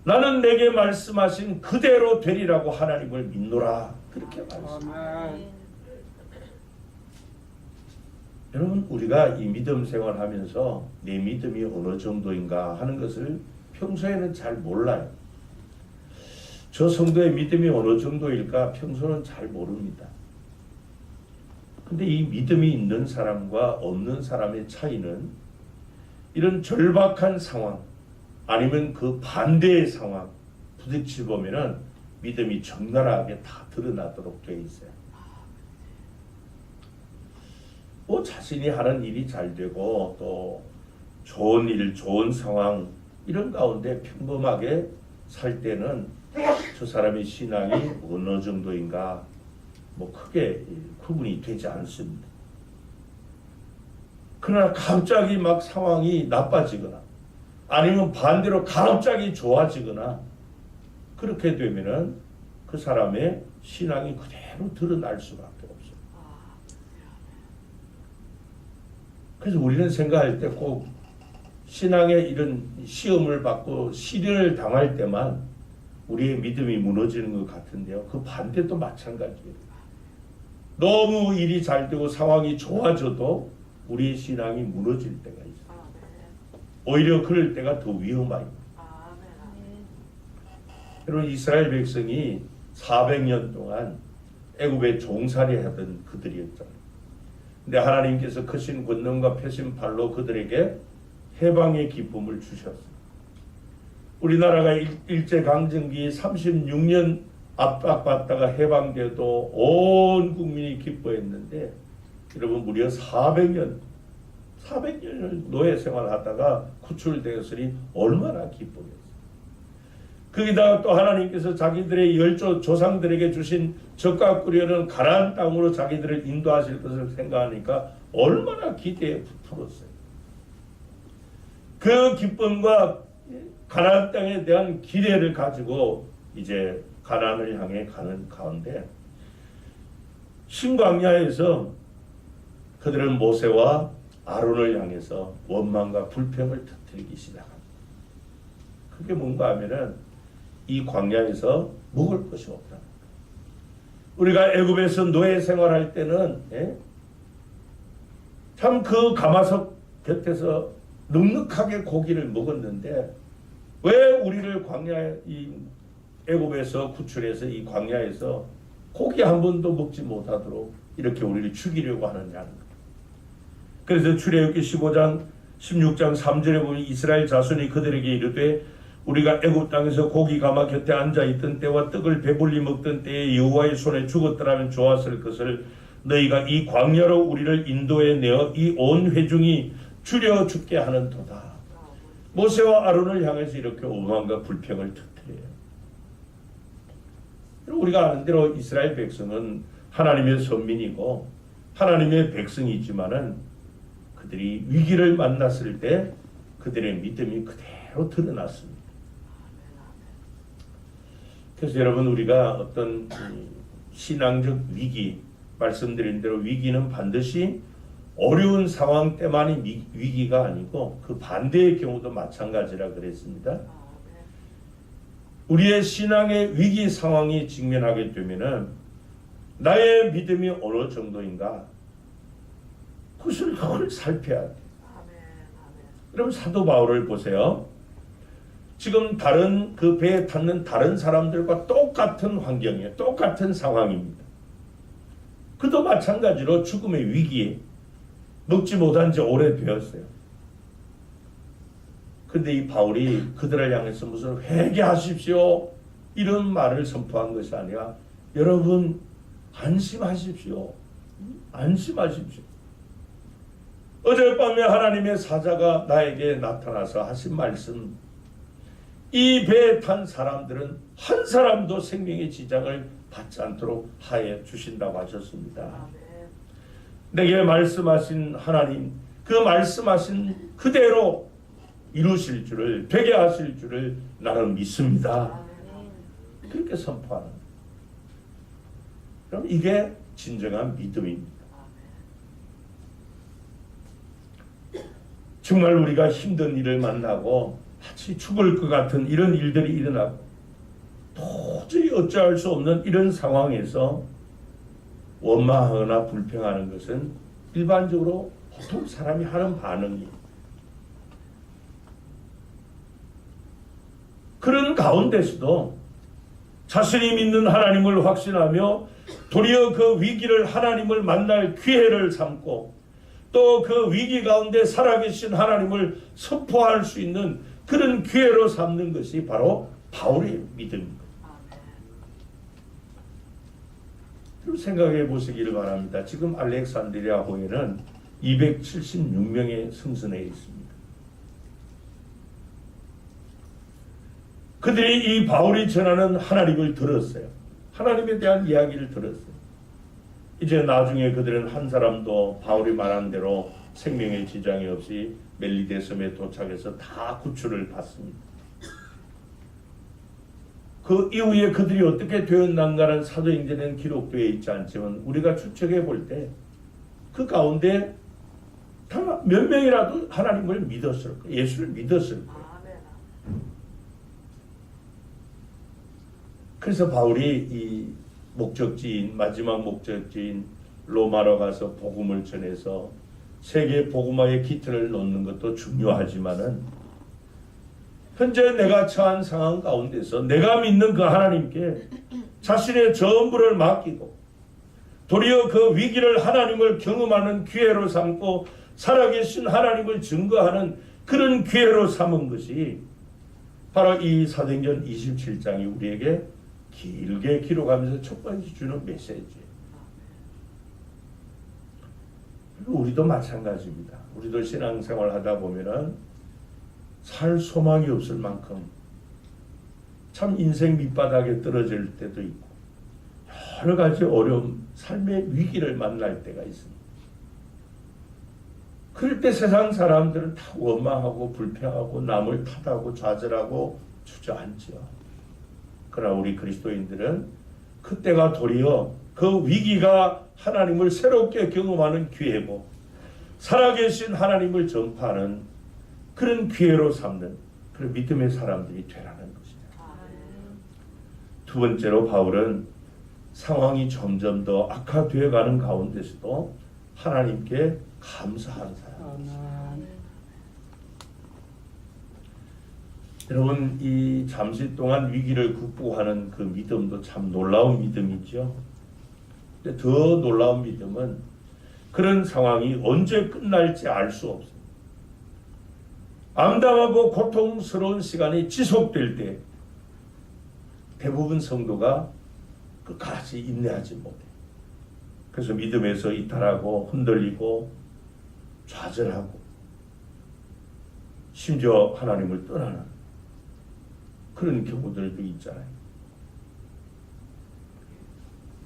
나는 내게 말씀하신 그대로 되리라고 하나님을 믿노라. 그렇게 말씀합니다. 여러분 우리가 이 믿음 생활하면서 내 믿음이 어느 정도인가 하는 것을 평소에는 잘 몰라요. 저 성도의 믿음이 어느 정도일까 평소는 잘 모릅니다. 근데 이 믿음이 있는 사람과 없는 사람의 차이는 이런 절박한 상황 아니면 그 반대의 상황 부딪혀 보면은 믿음이 적나라하게 다 드러나도록 되어 있어요. 뭐 자신이 하는 일이 잘 되고 또 좋은 일, 좋은 상황 이런 가운데 평범하게 살 때는 저 사람의 신앙이 어느 정도인가 뭐 크게 구분이 되지 않습니다. 그러나 갑자기 막 상황이 나빠지거나 아니면 반대로 갑자기 좋아지거나 그렇게 되면은 그 사람의 신앙이 그대로 드러날 수밖에 없어요. 그래서 우리는 생각할 때 꼭 신앙의 이런 시험을 받고 시련을 당할 때만 우리의 믿음이 무너지는 것 같은데요. 그 반대도 마찬가지예요. 너무 일이 잘 되고 상황이 좋아져도 우리의 신앙이 무너질 때가 있어요. 오히려 그럴 때가 더 위험합니다. 여러분, 이스라엘 백성이 400년 동안 애굽에 종살이 하던 그들이었잖아요. 근데 하나님께서 크신 권능과 펴신 팔로 그들에게 해방의 기쁨을 주셨어요. 우리나라가 일제강점기 36년 압박받다가 해방되어도 온 국민이 기뻐했는데, 여러분, 무려 400년을 노예 생활하다가 구출되었으니 얼마나 기쁘겠어요. 거기다가 또 하나님께서 자기들의 열조 조상들에게 주신 젖과 꿀이는 가나안 땅으로 자기들을 인도하실 것을 생각하니까 얼마나 기대에 부풀었어요. 그 기쁨과 가나안 땅에 대한 기대를 가지고 이제 가나안을 향해 가는 가운데 신광야에서 그들은 모세와 아론을 향해서 원망과 불평을 터뜨리기 시작합니다. 그게 뭔가 하면은 이 광야에서 먹을 것이 없다. 우리가 애굽에서 노예 생활할 때는 참 그 가마솥 곁에서 넉넉하게 고기를 먹었는데, 왜 우리를 광야에 이 애굽에서 구출해서 이 광야에서 고기 한 번도 먹지 못하도록 이렇게 우리를 죽이려고 하느냐는 거예요. 그래서 출애굽기 15장 16장 3절에 보면 이스라엘 자손이 그들에게 이르되 우리가 애굽 땅에서 고기 가마 곁에 앉아 있던 때와 떡을 배불리 먹던 때에 여호와의 손에 죽었더라면 좋았을 것을 너희가 이 광야로 우리를 인도해 내어 이 온 회중이 줄여 죽게 하는도다. 모세와 아론을 향해서 이렇게 오만과 불평을 터뜨려요. 우리가 아는 대로 이스라엘 백성은 하나님의 선민이고 하나님의 백성이지만은 그들이 위기를 만났을 때 그들의 믿음이 그대로 드러났습니다. 그래서 여러분, 우리가 어떤 신앙적 위기, 말씀드린 대로 위기는 반드시 어려운 상황 때만이 위기가 아니고 그 반대의 경우도 마찬가지라 그랬습니다. 우리의 신앙의 위기 상황이 직면하게 되면은 나의 믿음이 어느 정도인가, 그것을 늘 살펴야 돼요. 여러분, 사도 바울을 보세요. 지금 다른 그 배에 탔는 다른 사람들과 똑같은 환경이에요. 똑같은 상황입니다. 그도 마찬가지로 죽음의 위기에 먹지 못한 지 오래되었어요. 근데 이 바울이 그들을 향해서 무슨 회개하십시오 이런 말을 선포한 것이 아니라, 여러분 안심하십시오. 안심하십시오. 어젯밤에 하나님의 사자가 나에게 나타나서 하신 말씀, 이 배에 탄 사람들은 한 사람도 생명의 지장을 받지 않도록 하여 주신다고 하셨습니다. 내게 말씀하신 하나님, 그 말씀하신 그대로 이루실 줄을, 되게 하실 줄을 나는 믿습니다. 그렇게 선포하는 거예요. 그럼 이게 진정한 믿음입니다. 정말 우리가 힘든 일을 만나고 마치 죽을 것 같은 이런 일들이 일어나고 도저히 어찌할 수 없는 이런 상황에서 원망하거나 불평하는 것은 일반적으로 보통 사람이 하는 반응이에요. 그런 가운데서도 자신이 믿는 하나님을 확신하며 도리어 그 위기를 하나님을 만날 기회를 삼고 또 그 위기 가운데 살아계신 하나님을 선포할 수 있는 그런 기회로 삼는 것이 바로 바울의 믿음입니다. 그럼 생각해 보시기를 바랍니다. 지금 알렉산드리아호에는 276명의 승선에 있습니다. 그들이 이 바울이 전하는 하나님을 들었어요. 하나님에 대한 이야기를 들었어요. 이제 나중에 그들은 한 사람도 바울이 말한 대로 생명의 지장이 없이 멜리데 섬에 도착해서 다 구출을 받습니다. 그 이후에 그들이 어떻게 되었는가는 사도행전에는 기록되어 있지 않지만 우리가 추측해 볼 때 그 가운데 다 몇 명이라도 하나님을 믿었을 거예요. 예수를 믿었을 거예요. 그래서 바울이 이 목적지인, 마지막 목적지인 로마로 가서 복음을 전해서 세계 복음화의 기틀을 놓는 것도 중요하지만은 현재 내가 처한 상황 가운데서 내가 믿는 그 하나님께 자신의 전부를 맡기고 도리어 그 위기를 하나님을 경험하는 기회로 삼고 살아계신 하나님을 증거하는 그런 기회로 삼은 것이 바로 이 사도행전 27장이 우리에게 길게 기록하면서 첫 번째 주는 메시지예요. 우리도 마찬가지입니다. 우리도 신앙생활 하다 보면은 살 소망이 없을 만큼 참 인생 밑바닥에 떨어질 때도 있고 여러 가지 어려움, 삶의 위기를 만날 때가 있습니다. 그럴 때 세상 사람들은 다 원망하고 불평하고 남을 탓하고 좌절하고 주저앉죠. 그러나 우리 그리스도인들은 그때가 도리어 그 위기가 하나님을 새롭게 경험하는 기회고 살아계신 하나님을 전파하는 그런 기회로 삼는 그런 믿음의 사람들이 되라는 것이죠. 두 번째로 바울은 상황이 점점 더 악화되어 가는 가운데서도 하나님께 감사한 사람. 여러분, 이 잠시 동안 위기를 극복하는 그 믿음도 참 놀라운 믿음이죠. 근데 더 놀라운 믿음은 그런 상황이 언제 끝날지 알 수 없습니다. 암담하고 고통스러운 시간이 지속될 때 대부분 성도가 끝까지 인내하지 못해요. 그래서 믿음에서 이탈하고 흔들리고 좌절하고 심지어 하나님을 떠나는 그런 경우들도 있잖아요.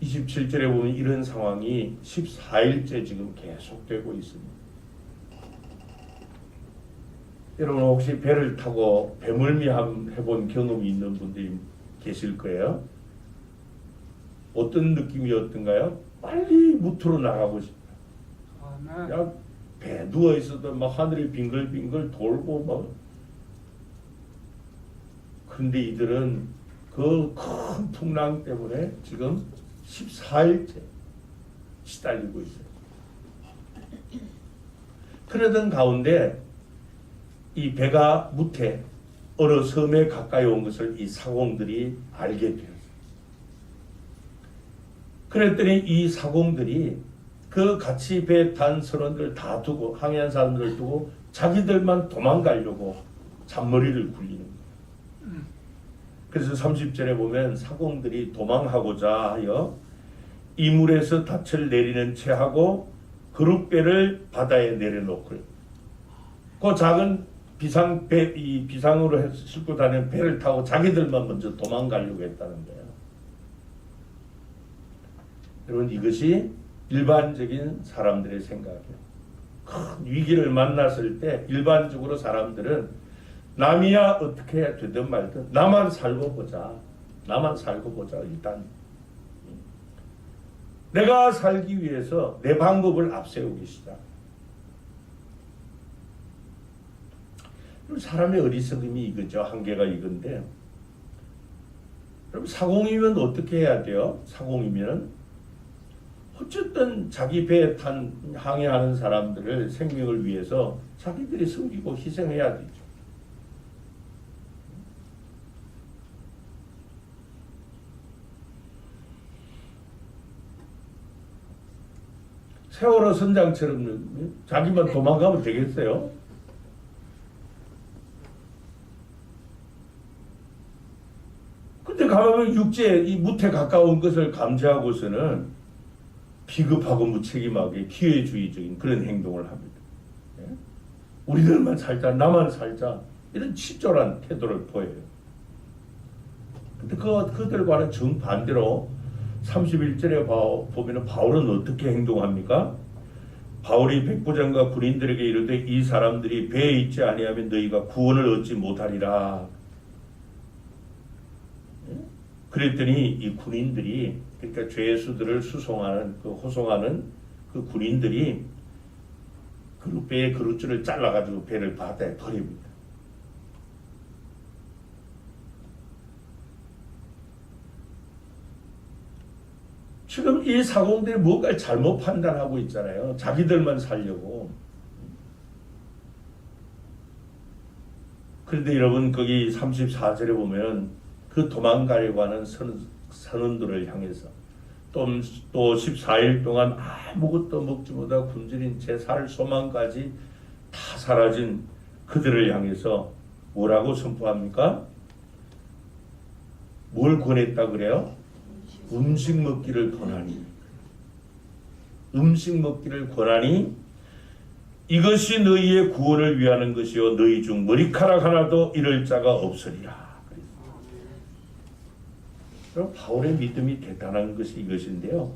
27절에 보면 이런 상황이 14일째 지금 계속되고 있습니다. 여러분 혹시 배를 타고 배멀미함 해본 경험이 있는 분들이 계실 거예요. 어떤 느낌이었던가요? 빨리 무트로 나가고 싶다. 그냥 배 누워 있어도 막 하늘이 빙글빙글 돌고 막. 그런데 이들은 그 큰 풍랑 때문에 지금 14일째 시달리고 있어요. 그러던 가운데 이 배가 무태 어느 섬에 가까이 온 것을 이 사공들이 알게 되었어요. 그랬더니 이 사공들이 그 같이 배 탄 선원들 다 두고 항해한 사람들을 두고 자기들만 도망가려고 잔머리를 굴리는 거예요. 그래서 30절에 보면 사공들이 도망하고자 하여 이물에서 닻을 내리는 채 하고 그룹배를 바다에 내려놓고 그 작은 비상으로 싣고 다니는 배를 타고 자기들만 먼저 도망가려고 했다는 거예요. 여러분 이것이 일반적인 사람들의 생각이에요. 큰 위기를 만났을 때 일반적으로 사람들은 남이야 어떻게 되든 말든 나만 살고 보자. 일단 내가 살기 위해서 내 방법을 앞세우기 시작. 사람의 어리석음이 이거죠. 한계가 이건데 그럼 사공이면 어떻게 해야 돼요? 사공이면 어쨌든 자기 배에 탄 항해하는 사람들을 생명을 위해서 자기들이 섬기고 희생해야 되죠. 세월호 선장처럼 자기만 도망가면 되겠어요? 근데 가면 육지에 이 무태 가까운 것을 감지하고서는 비겁하고 무책임하게 기회주의적인 그런 행동을 합니다. 예? 우리들만 살자, 나만 살자 이런 치졸한 태도를 보여요. 근데 그들과는 정반대로 31절에 보면 바울은 어떻게 행동합니까? 바울이 백부장과 군인들에게 이르되 이 사람들이 배에 있지 아니하면 너희가 구원을 얻지 못하리라. 그랬더니 이 군인들이 그러니까 죄수들을 호송하는 그 군인들이 배의 그릇줄을 잘라가지고 배를 바다에 버립니다. 지금 이 사공들이 뭔가를 잘못 판단하고 있잖아요. 자기들만 살려고. 그런데 여러분 거기 34절에 보면 그 도망가려고 하는 선원들을 향해서 또 14일 동안 아무것도 먹지 못하고 굶주린 채 살 소망까지 다 사라진 그들을 향해서 뭐라고 선포합니까? 뭘 권했다 그래요? 음식 먹기를 권하니. 음식 먹기를 권하니 이것이 너희의 구원을 위하는 것이요 너희 중 머리카락 하나도 잃을 자가 없으리라. 그럼 바울의 믿음이 대단한 것이 이것인데요.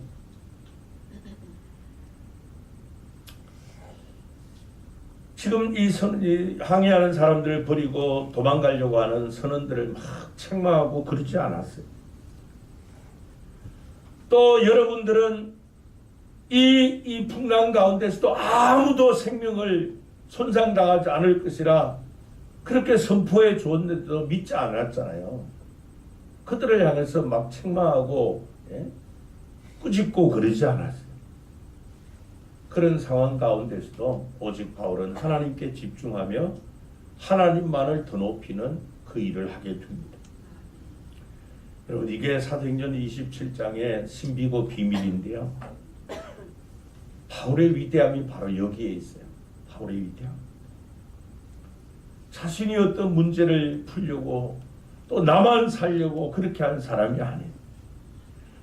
지금 이 항해하는 사람들을 버리고 도망가려고 하는 선원들을 막 책망하고 그러지 않았어요. 또 여러분들은 이 풍랑 가운데서도 아무도 생명을 손상당하지 않을 것이라 그렇게 선포해 주었는데도 믿지 않았잖아요. 그들을 향해서 막 책망하고 꾸짖고 그러지 않았어요. 그런 상황 가운데서도 오직 바울은 하나님께 집중하며 하나님만을 더 높이는 그 일을 하게 됩니다. 여러분 이게 사도행전 27장의 신비고 비밀인데요. 바울의 위대함이 바로 여기에 있어요. 바울의 위대함. 자신이 어떤 문제를 풀려고 또 나만 살려고 그렇게 한 사람이 아니에요.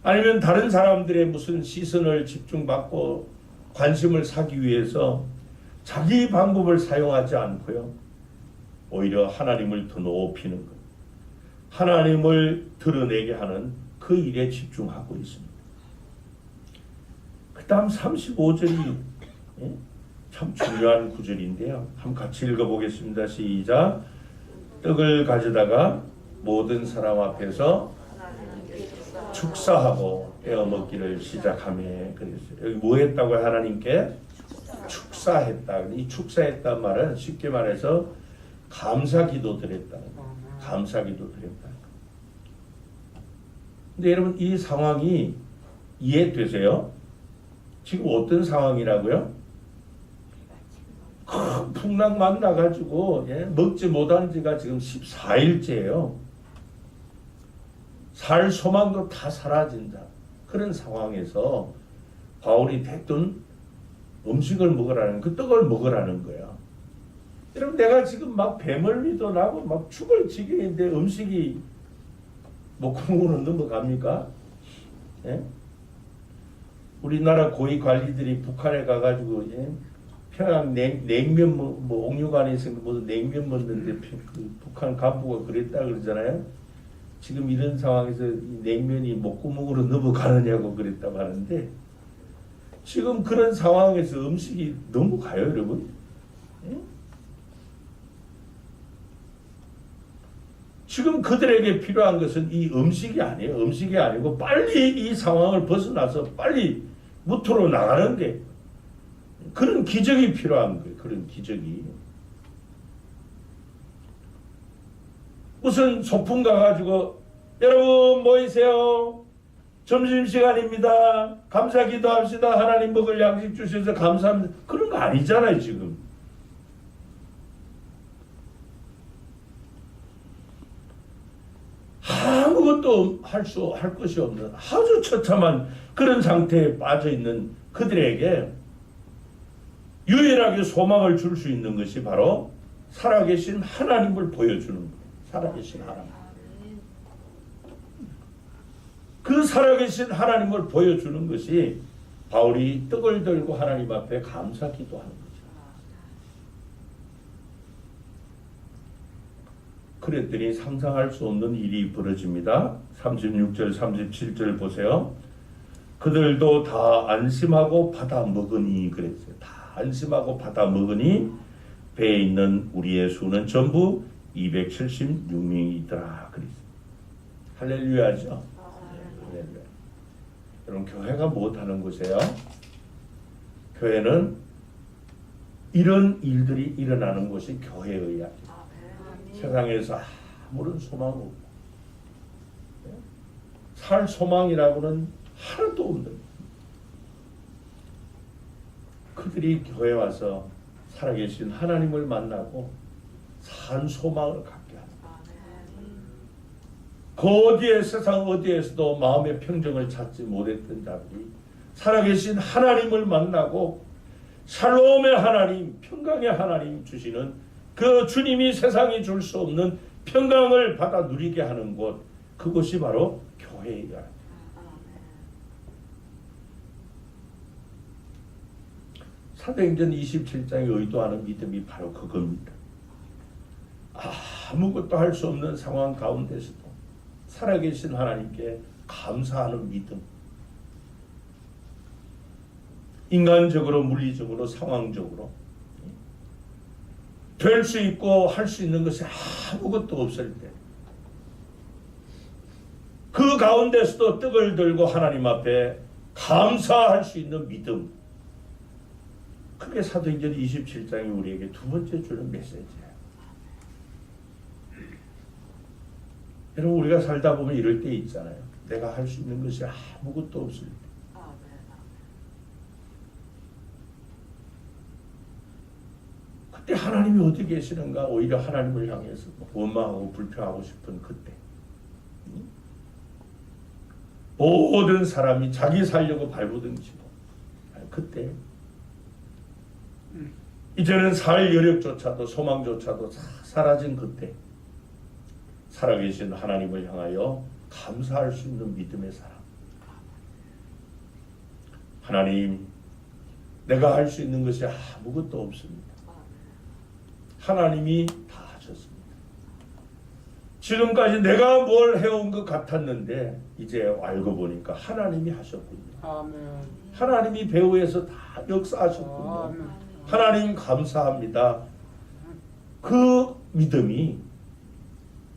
아니면 다른 사람들의 무슨 시선을 집중받고 관심을 사기 위해서 자기 방법을 사용하지 않고요. 오히려 하나님을 더 높이는 것. 하나님을 드러내게 하는 그 일에 집중하고 있습니다. 그 다음 35절이 참 중요한 구절인데요. 한번 같이 읽어보겠습니다. 시작. 떡을 가져다가 모든 사람 앞에서 축사하고 떼어 먹기를 시작하며 그랬어요. 여기 뭐 했다고 하나님께? 축사했다. 이 축사했단 말은 쉽게 말해서 감사기도 드렸다. 감사기도 드렸다. 근데 여러분 이 상황이 이해되세요? 지금 어떤 상황이라고요? 큰 풍랑 만나가지고 먹지 못한 지가 지금 14일째예요. 살 소망도 다 사라진다. 그런 상황에서 바울이 대뜸 음식을 먹으라는 그 떡을 먹으라는 거야. 여러분 내가 지금 막 배멀미도 나고 막 죽을 지경인데 음식이 목구멍으로 넘어갑니까? 예? 우리나라 고위 관리들이 북한에 가가지고 평양 냉면 뭐 옥류관에 있으면 무슨 냉면 먹는데 그 북한 간부가 그랬다 그러잖아요. 지금 이런 상황에서 이 냉면이 목구멍으로 넘어가느냐고 그랬다고 하는데 지금 그런 상황에서 음식이 넘어가요, 여러분? 예? 지금 그들에게 필요한 것은 이 음식이 아니에요. 음식이 아니고 빨리 이 상황을 벗어나서 빨리 무토로 나가는 게 그런 기적이 필요한 거예요. 그런 기적이. 무슨 소풍 가가지고 여러분 모이세요. 점심시간입니다. 감사기도 합시다. 하나님 먹을 양식 주셔서 감사합니다. 그런 거 아니잖아요 지금. 아무것도 할 것이 없는 아주 처참한 그런 상태에 빠져 있는 그들에게 유일하게 소망을 줄 수 있는 것이 바로 살아계신 하나님을 보여주는 거예요. 살아계신 하나님. 그 살아계신 하나님을 보여주는 것이 바울이 떡을 들고 하나님 앞에 감사기도하는 거죠. 그랬더니 상상할 수 없는 일이 벌어집니다. 36절 37절 보세요. 그들도 다 안심하고 받아 먹으니 그랬어요. 다 안심하고 받아 먹으니 배에 있는 우리의 수는 전부 276명이더라 그랬어요. 할렐루야죠. 할렐루야. 여러분 교회가 무엇하는 곳이에요? 교회는 이런 일들이 일어나는 곳이 교회의 세상에서 아무런 소망 없고 살 소망이라고는 하나도 없는 그들이 교회 와서 살아계신 하나님을 만나고 산 소망을 갖게 합니다. 그 어디에 세상 어디에서도 마음의 평정을 찾지 못했던 자들이 살아계신 하나님을 만나고 샬롬의 하나님, 평강의 하나님 주시는 그 주님이 세상이 줄 수 없는 평강을 받아 누리게 하는 곳, 그곳이 바로 교회이다. 사도행전 27장에 의도하는 믿음이 바로 그겁니다. 아무것도 할 수 없는 상황 가운데서도 살아계신 하나님께 감사하는 믿음. 인간적으로, 물리적으로, 상황적으로 될 수 있고 할 수 있는 것이 아무것도 없을 때 그 가운데서도 떡을 들고 하나님 앞에 감사할 수 있는 믿음. 그게 사도행전 27장이 우리에게 두 번째 주는 메시지예요. 여러분, 우리가 살다 보면 이럴 때 있잖아요. 내가 할 수 있는 것이 아무것도 없을 때. 그때 하나님이 어디 계시는가 오히려 하나님을 향해서 원망하고 불평하고 싶은 그때. 모든 사람이 자기 살려고 발부둥치고 그때 이제는 살 여력조차도 소망조차도 사라진 그때 살아계신 하나님을 향하여 감사할 수 있는 믿음의 사람. 하나님, 내가 할 수 있는 것이 아무것도 없습니다. 하나님이 다 하셨습니다. 지금까지 내가 뭘 해온 것 같았는데 이제 알고 보니까 하나님이 하셨군요. 아멘. 하나님이 배후에서 다 역사하셨군요. 아멘. 하나님 감사합니다. 그 믿음이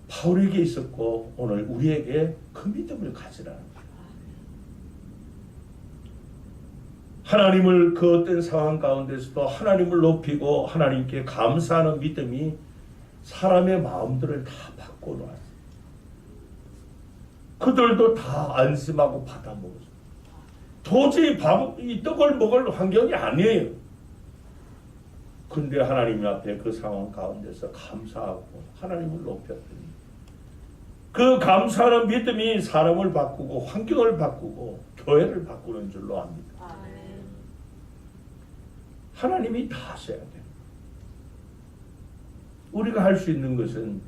바울에게 있었고 오늘 우리에게 그 믿음을 가지라는 거예요. 하나님을 그 어떤 상황 가운데서도 하나님을 높이고 하나님께 감사하는 믿음이 사람의 마음들을 다 바꿔놓았어요. 그들도 다 안심하고 받아먹었어요. 도저히 이 떡을 먹을 환경이 아니에요. 근데 하나님 앞에 그 상황 가운데서 감사하고 하나님을 높였더니 그 감사하는 믿음이 사람을 바꾸고 환경을 바꾸고 교회를 바꾸는 줄로 압니다. 하나님이 다 하셔야 돼요. 우리가 할 수 있는 것은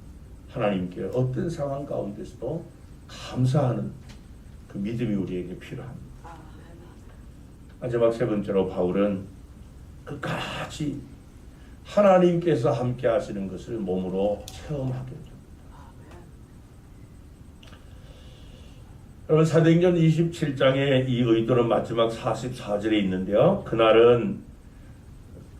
하나님께 어떤 상황 가운데서도 감사하는 그 믿음이 우리에게 필요합니다. 마지막 세 번째로 바울은 끝까지 하나님께서 함께 하시는 것을 몸으로 체험하게 됩니다. 여러분, 사도행전 27장의 이 의도는 마지막 44절에 있는데요. 그날은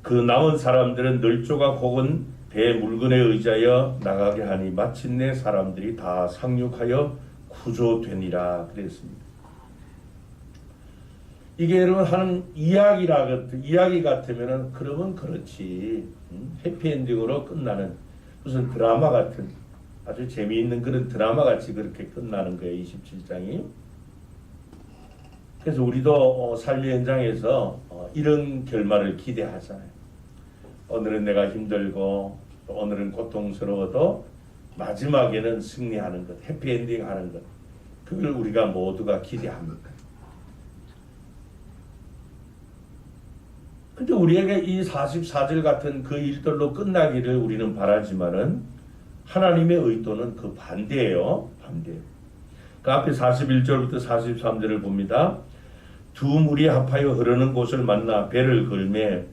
그 남은 사람들은 널조각 혹은 배 물건에 의지하여 나가게 하니 마침내 사람들이 다 상륙하여 구조되니라 그랬습니다. 이게 여러분 하는 이야기 같으면은 그러면 그렇지, 해피엔딩으로 끝나는 무슨 드라마 같은 아주 재미있는 그런 드라마 같이 그렇게 끝나는 거예요. 27장이. 그래서 우리도 삶의 현장에서 이런 결말을 기대하잖아요. 오늘은 내가 힘들고 또 오늘은 고통스러워도 마지막에는 승리하는 것, 해피엔딩 하는 것, 그걸 우리가 모두가 기대합니다. 근데 우리에게 이 44절 같은 그 일들로 끝나기를 우리는 바라지만은 하나님의 의도는 그 반대예요. 반대. 그 앞에 41절부터 43절을 봅니다. 두 물이 합하여 흐르는 곳을 만나 배를 걸매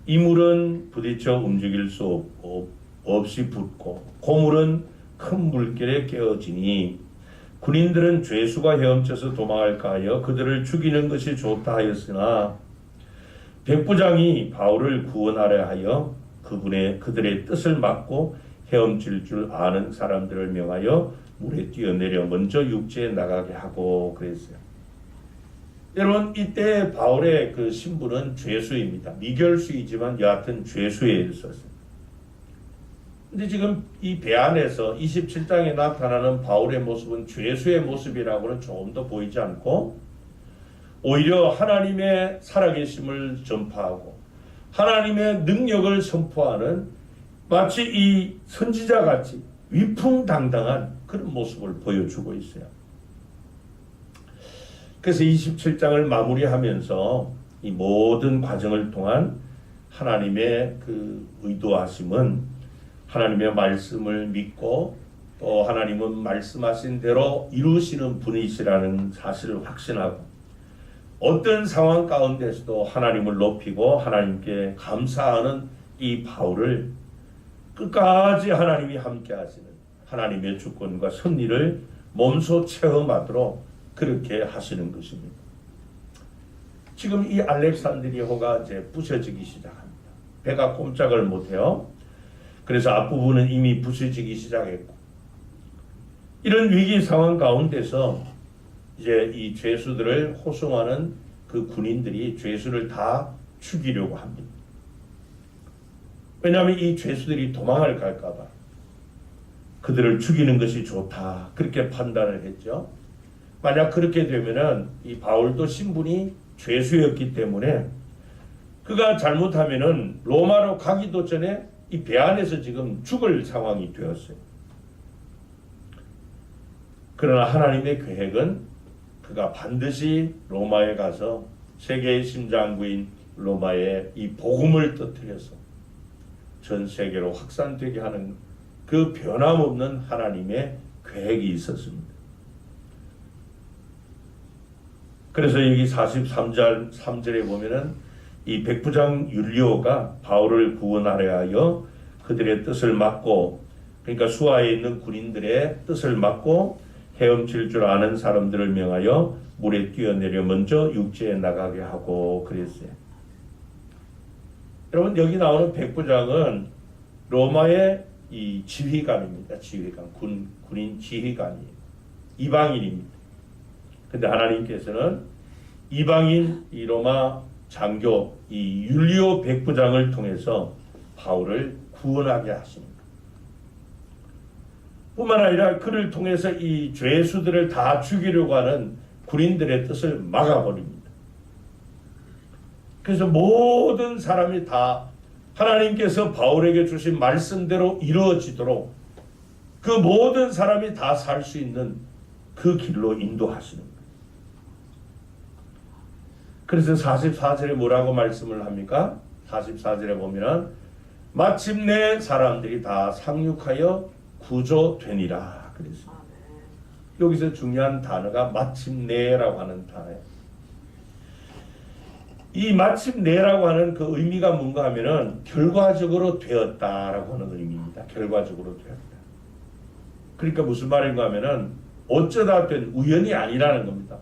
이 물은 부딪혀 움직일 수 없이 붓고 고물은 큰 물결에 깨어지니 군인들은 죄수가 헤엄쳐서 도망할까 하여 그들을 죽이는 것이 좋다 하였으나 백부장이 바울을 구원하려 하여 그들의 뜻을 막고 헤엄칠 줄 아는 사람들을 명하여 물에 뛰어내려 먼저 육지에 나가게 하고 그랬어요. 여러분 이때 바울의 그 신분은 죄수입니다. 미결수이지만 여하튼 죄수에 있었어요. 근데 지금 이 배안에서 27장에 나타나는 바울의 모습은 죄수의 모습이라고는 조금 더 보이지 않고 오히려 하나님의 살아계심을 전파하고 하나님의 능력을 선포하는 마치 이 선지자같이 위풍당당한 그런 모습을 보여주고 있어요. 그래서 27장을 마무리하면서 이 모든 과정을 통한 하나님의 그 의도하심은 하나님의 말씀을 믿고 또 하나님은 말씀하신 대로 이루시는 분이시라는 사실을 확신하고 어떤 상황 가운데서도 하나님을 높이고 하나님께 감사하는 이 바울을 끝까지 하나님이 함께 하시는 하나님의 주권과 섭리를 몸소 체험하도록 그렇게 하시는 것입니다. 지금 이 알렉산드리아호가 이제 부셔지기 시작합니다. 배가 꼼짝을 못해요. 그래서 앞부분은 이미 부서지기 시작했고 이런 위기 상황 가운데서 이제 이 죄수들을 호송하는 그 군인들이 죄수를 다 죽이려고 합니다. 왜냐하면 이 죄수들이 도망을 갈까봐 그들을 죽이는 것이 좋다 그렇게 판단을 했죠. 만약 그렇게 되면은 이 바울도 신분이 죄수였기 때문에 그가 잘못하면은 로마로 가기도 전에 이 배 안에서 지금 죽을 상황이 되었어요. 그러나 하나님의 계획은 그가 반드시 로마에 가서 세계의 심장부인 로마에 이 복음을 터뜨려서 전 세계로 확산되게 하는 그 변함없는 하나님의 계획이 있었습니다. 그래서 여기 43절 3절에 보면은 이 백부장 율리오가 바울을 구원하려 하여 그들의 뜻을 막고 그러니까 수하에 있는 군인들의 뜻을 막고 헤엄칠 줄 아는 사람들을 명하여 물에 뛰어내려 먼저 육지에 나가게 하고 그랬어요. 여러분 여기 나오는 백부장은 로마의 이 지휘관입니다. 지휘관 군인 지휘관이에요. 이방인입니다. 근데 하나님께서는 이방인 이 로마 장교 이 율리오 백부장을 통해서 바울을 구원하게 하십니다. 뿐만 아니라 그를 통해서 이 죄수들을 다 죽이려고 하는 군인들의 뜻을 막아버립니다. 그래서 모든 사람이 다 하나님께서 바울에게 주신 말씀대로 이루어지도록 그 모든 사람이 다 살 수 있는 그 길로 인도하시는 거예요. 그래서 44절에 뭐라고 말씀을 합니까? 44절에 보면 마침내 사람들이 다 상륙하여 구조되니라 그랬습니다. 여기서 중요한 단어가 마침내라고 하는 단어예요. 이 마침내라고 하는 그 의미가 뭔가 하면은 결과적으로 되었다라고 하는 의미입니다. 결과적으로 되었다. 그러니까 무슨 말인가 하면은 어쩌다 된 우연이 아니라는 겁니다.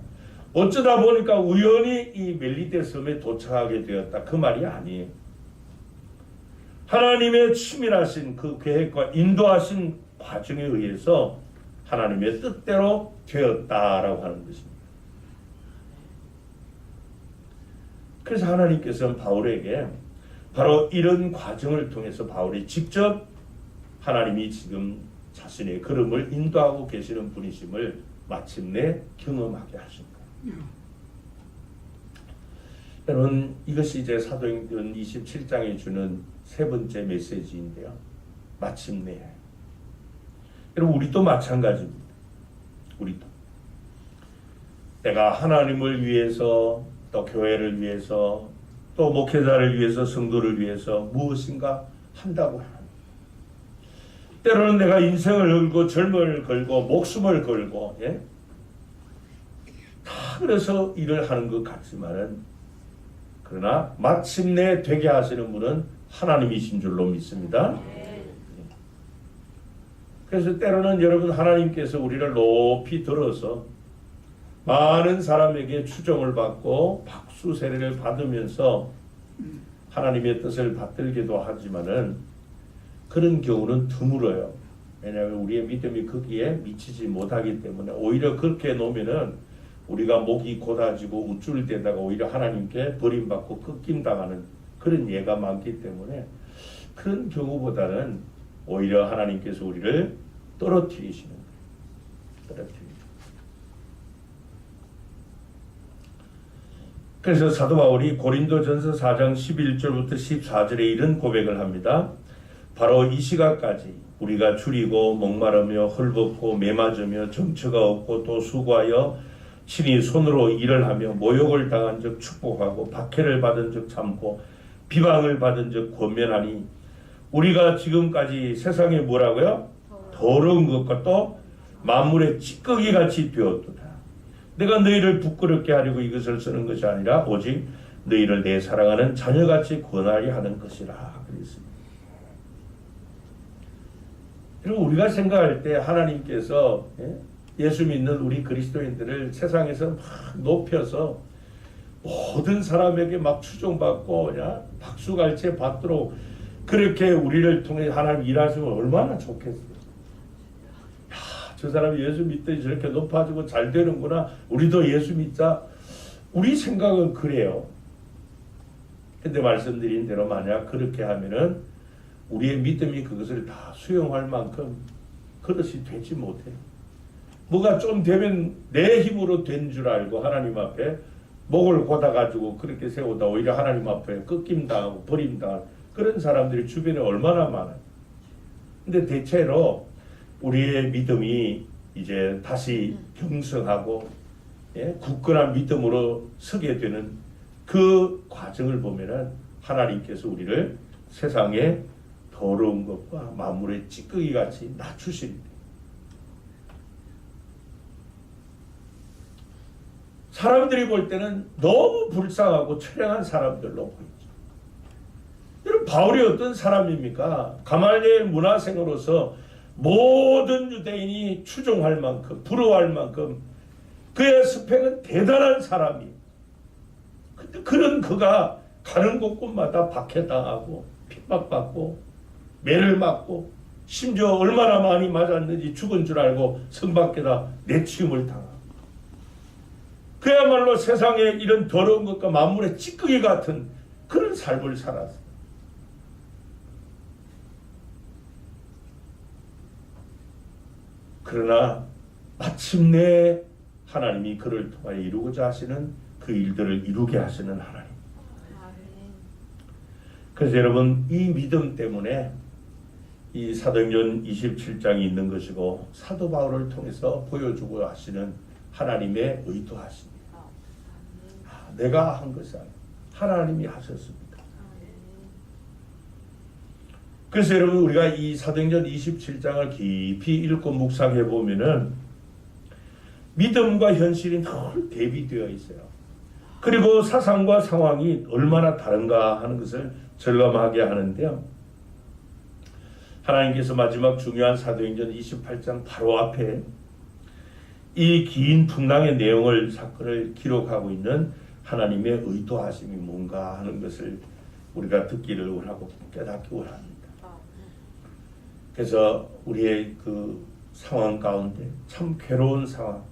어쩌다 보니까 우연히 이 멜리데 섬에 도착하게 되었다. 그 말이 아니에요. 하나님의 치밀하신 그 계획과 인도하신 과정에 의해서 하나님의 뜻대로 되었다라고 하는 것입니다. 그래서 하나님께서는 바울에게 바로 이런 과정을 통해서 바울이 직접 하나님이 지금 자신의 걸음을 인도하고 계시는 분이심을 마침내 경험하게 하신 거예요. 여러분 이것이 이제 사도행전 27장에 주는 세 번째 메시지인데요. 마침내. 여러분 우리도 마찬가지입니다. 우리도 내가 하나님을 위해서 또 교회를 위해서 또 목회자를 위해서 성도를 위해서 무엇인가 한다고 합니다. 때로는 내가 인생을 걸고 젊음을 걸고 목숨을 걸고 다 그래서 일을 하는 것 같지만은 그러나 마침내 되게 하시는 분은 하나님이신 줄로 믿습니다. 그래서 때로는 여러분 하나님께서 우리를 높이 들어서 많은 사람에게 추종을 받고 박수 세례를 받으면서 하나님의 뜻을 받들기도 하지만은 그런 경우는 드물어요. 왜냐하면 우리의 믿음이 거기에 미치지 못하기 때문에 오히려 그렇게 놓으면은 우리가 목이 곧아지고 우쭐대다가 오히려 하나님께 버림받고 꺾임당하는 그런 예가 많기 때문에 그런 경우보다는 오히려 하나님께서 우리를 떨어뜨리시는 거예요. 떨어뜨리시는. 그래서 사도 바울이 고린도전서 4장 11절부터 14절에 이런 고백을 합니다. 바로 이 시각까지 우리가 줄이고 목마르며 헐벗고 매맞으며 정처가 없고 또 수고하여 친히 손으로 일을 하며 모욕을 당한 적 축복하고 박해를 받은 적 참고 비방을 받은 적 권면하니 우리가 지금까지 세상에 뭐라고요? 더러운 것과 또 만물의 찌꺼기같이 되었도다. 내가 너희를 부끄럽게 하려고 이것을 쓰는 것이 아니라 오직 너희를 내 사랑하는 자녀같이 권하게 하는 것이라 그랬습니다. 그리고 우리가 생각할 때 하나님께서 예수 믿는 우리 그리스도인들을 세상에서 막 높여서 모든 사람에게 막 추종받고 그냥 박수갈채 받도록 그렇게 우리를 통해 하나님 일하시면 얼마나 좋겠어요. 저 사람이 예수 믿더니 저렇게 높아지고 잘 되는구나. 우리도 예수 믿자. 우리 생각은 그래요. 근데 말씀드린 대로 만약 그렇게 하면은 우리의 믿음이 그것을 다 수용할 만큼 그릇이 되지 못해요. 뭐가 좀 되면 내 힘으로 된 줄 알고 하나님 앞에 목을 고다가지고 그렇게 세우다 오히려 하나님 앞에 꺾임당하고 버림당하고 그런 사람들이 주변에 얼마나 많아요. 근데 대체로 우리의 믿음이 이제 다시 경성하고 굳건한 믿음으로 서게 되는 그 과정을 보면은 하나님께서 우리를 세상의 더러운 것과 만물의 찌꺼기 같이 낮추십니다. 사람들이 볼 때는 너무 불쌍하고 처량한 사람들로 보이죠. 여러분 바울이 어떤 사람입니까? 가말리엘 문화생으로서 모든 유대인이 추종할 만큼 부러워할 만큼 그의 스펙은 대단한 사람이에요. 근데 그런 그가 가는 곳곳마다 박해당하고 핍박받고 매를 맞고 심지어 얼마나 많이 맞았는지 죽은 줄 알고 성 밖에다 내치움을 당하고 그야말로 세상에 이런 더러운 것과 만물의 찌꺼기 같은 그런 삶을 살았어요. 그러나 마침내 하나님이 그를 통하여 이루고자 하시는 그 일들을 이루게 하시는 하나님. 그래서 여러분 이 믿음 때문에 이 사도행전 27장이 있는 것이고 사도 바울을 통해서 보여주고 하시는 하나님의 의도하십니다. 내가 한 것이 아니라 하나님이 하셨습니다. 그래서 여러분 우리가 이 사도행전 27장을 깊이 읽고 묵상해 보면은 믿음과 현실이 늘 대비되어 있어요. 그리고 사상과 상황이 얼마나 다른가 하는 것을 절감하게 하는데요. 하나님께서 마지막 중요한 사도행전 28장 바로 앞에 이 긴 풍랑의 내용을 사건을 기록하고 있는 하나님의 의도하심이 뭔가 하는 것을 우리가 듣기를 원하고 깨닫기 원합니다. 그래서 우리의 그 상황 가운데 참 괴로운 상황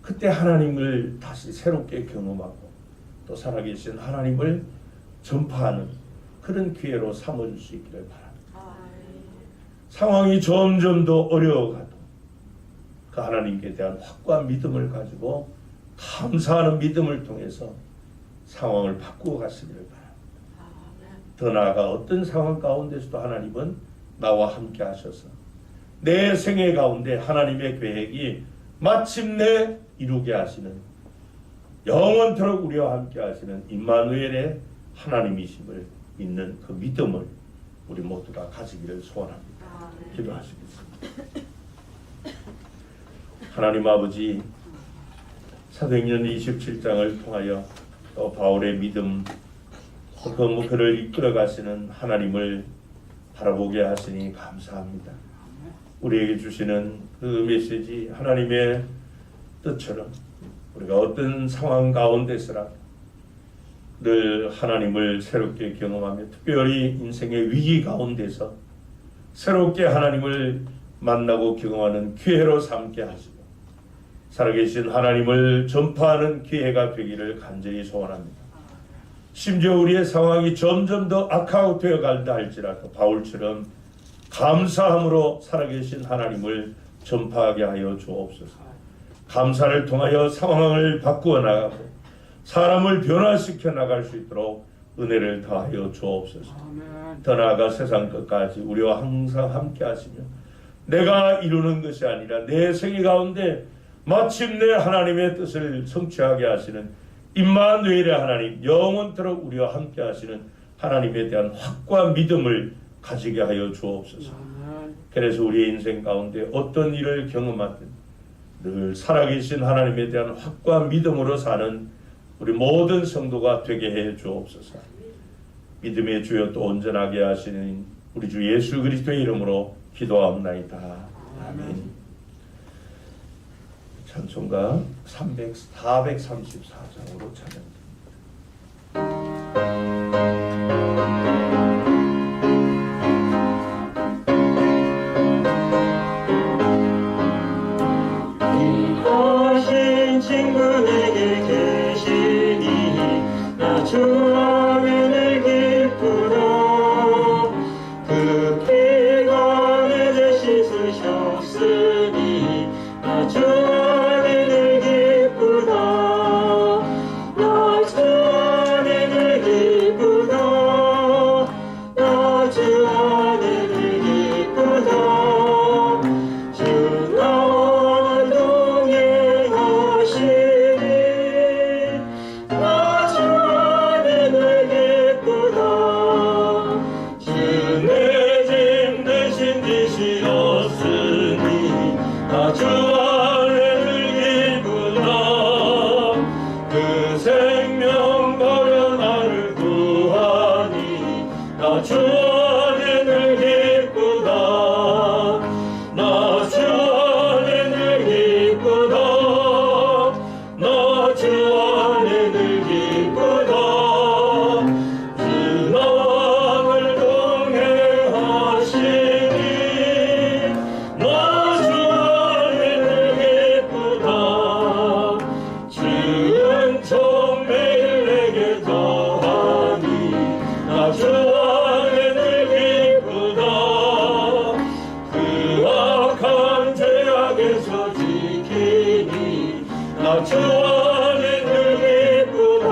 그때 하나님을 다시 새롭게 경험하고 또 살아계신 하나님을 전파하는 그런 기회로 삼아줄 수 있기를 바랍니다. 상황이 점점 더 어려워가도 그 하나님께 대한 확고한 믿음을 가지고 감사하는 믿음을 통해서 상황을 바꾸어 가시기를 바랍니다. 더 나아가 어떤 상황 가운데서도 하나님은 나와 함께 하셔서 내 생애 가운데 하나님의 계획이 마침내 이루게 하시는 영원토록 우리와 함께 하시는 임마누엘의 하나님이심을 믿는 그 믿음을 우리 모두가 가지기를 소원합니다. 기도하시겠습니다. 하나님 아버지 사도행전 27장을 통하여 또 바울의 믿음 또 그를 이끌어 가시는 하나님을 바라보게 하시니 감사합니다. 우리에게 주시는 그 메시지 하나님의 뜻처럼 우리가 어떤 상황 가운데서라 늘 하나님을 새롭게 경험하며 특별히 인생의 위기 가운데서 새롭게 하나님을 만나고 경험하는 기회로 삼게 하시고 살아계신 하나님을 전파하는 기회가 되기를 간절히 소원합니다. 심지어 우리의 상황이 점점 더 악화되어 간다 할지라도 바울처럼 감사함으로 살아계신 하나님을 전파하게 하여 주옵소서. 감사를 통하여 상황을 바꾸어 나가고 사람을 변화시켜 나갈 수 있도록 은혜를 더하여 주옵소서. 더 나아가 세상 끝까지 우리와 항상 함께 하시며 내가 이루는 것이 아니라 내 생애 가운데 마침내 하나님의 뜻을 성취하게 하시는 임마누엘의 하나님, 영원토록 우리와 함께 하시는 하나님에 대한 확고한 믿음을 가지게 하여 주옵소서. 그래서 우리의 인생 가운데 어떤 일을 경험하든 늘 살아계신 하나님에 대한 확고한 믿음으로 사는 우리 모든 성도가 되게 해 주옵소서. 믿음의 주여 또 온전하게 하시는 우리 주 예수 그리스도의 이름으로 기도하옵나이다. 아멘. 찬송가 434장으로 찬양. 하신 친구 내게 계시니 나 주 안에 기쁘다. 그 피가 내 죄 씻으셨으니 나 주 안에 기쁘다. 나 주 안에 기쁘다. 나 주 안에 기쁘다. 주 나와 동행하시니 나 주 안에 기쁘다. 주 내 짐 대신 지시었으니 나 주 안에 기쁘다. 그 생명 버려 나를 구하니 나 주 안에 기쁘다. 나 주 안에 기쁘다. 나 주 안에 기쁘다. 주 나와 동행하시니 나 주 안에 기쁘다. 주 은총 매일 내게 더하니 나 주 안에 기쁘다. 그 악한 죄악에서 지키니 나 주 안에 기쁘다.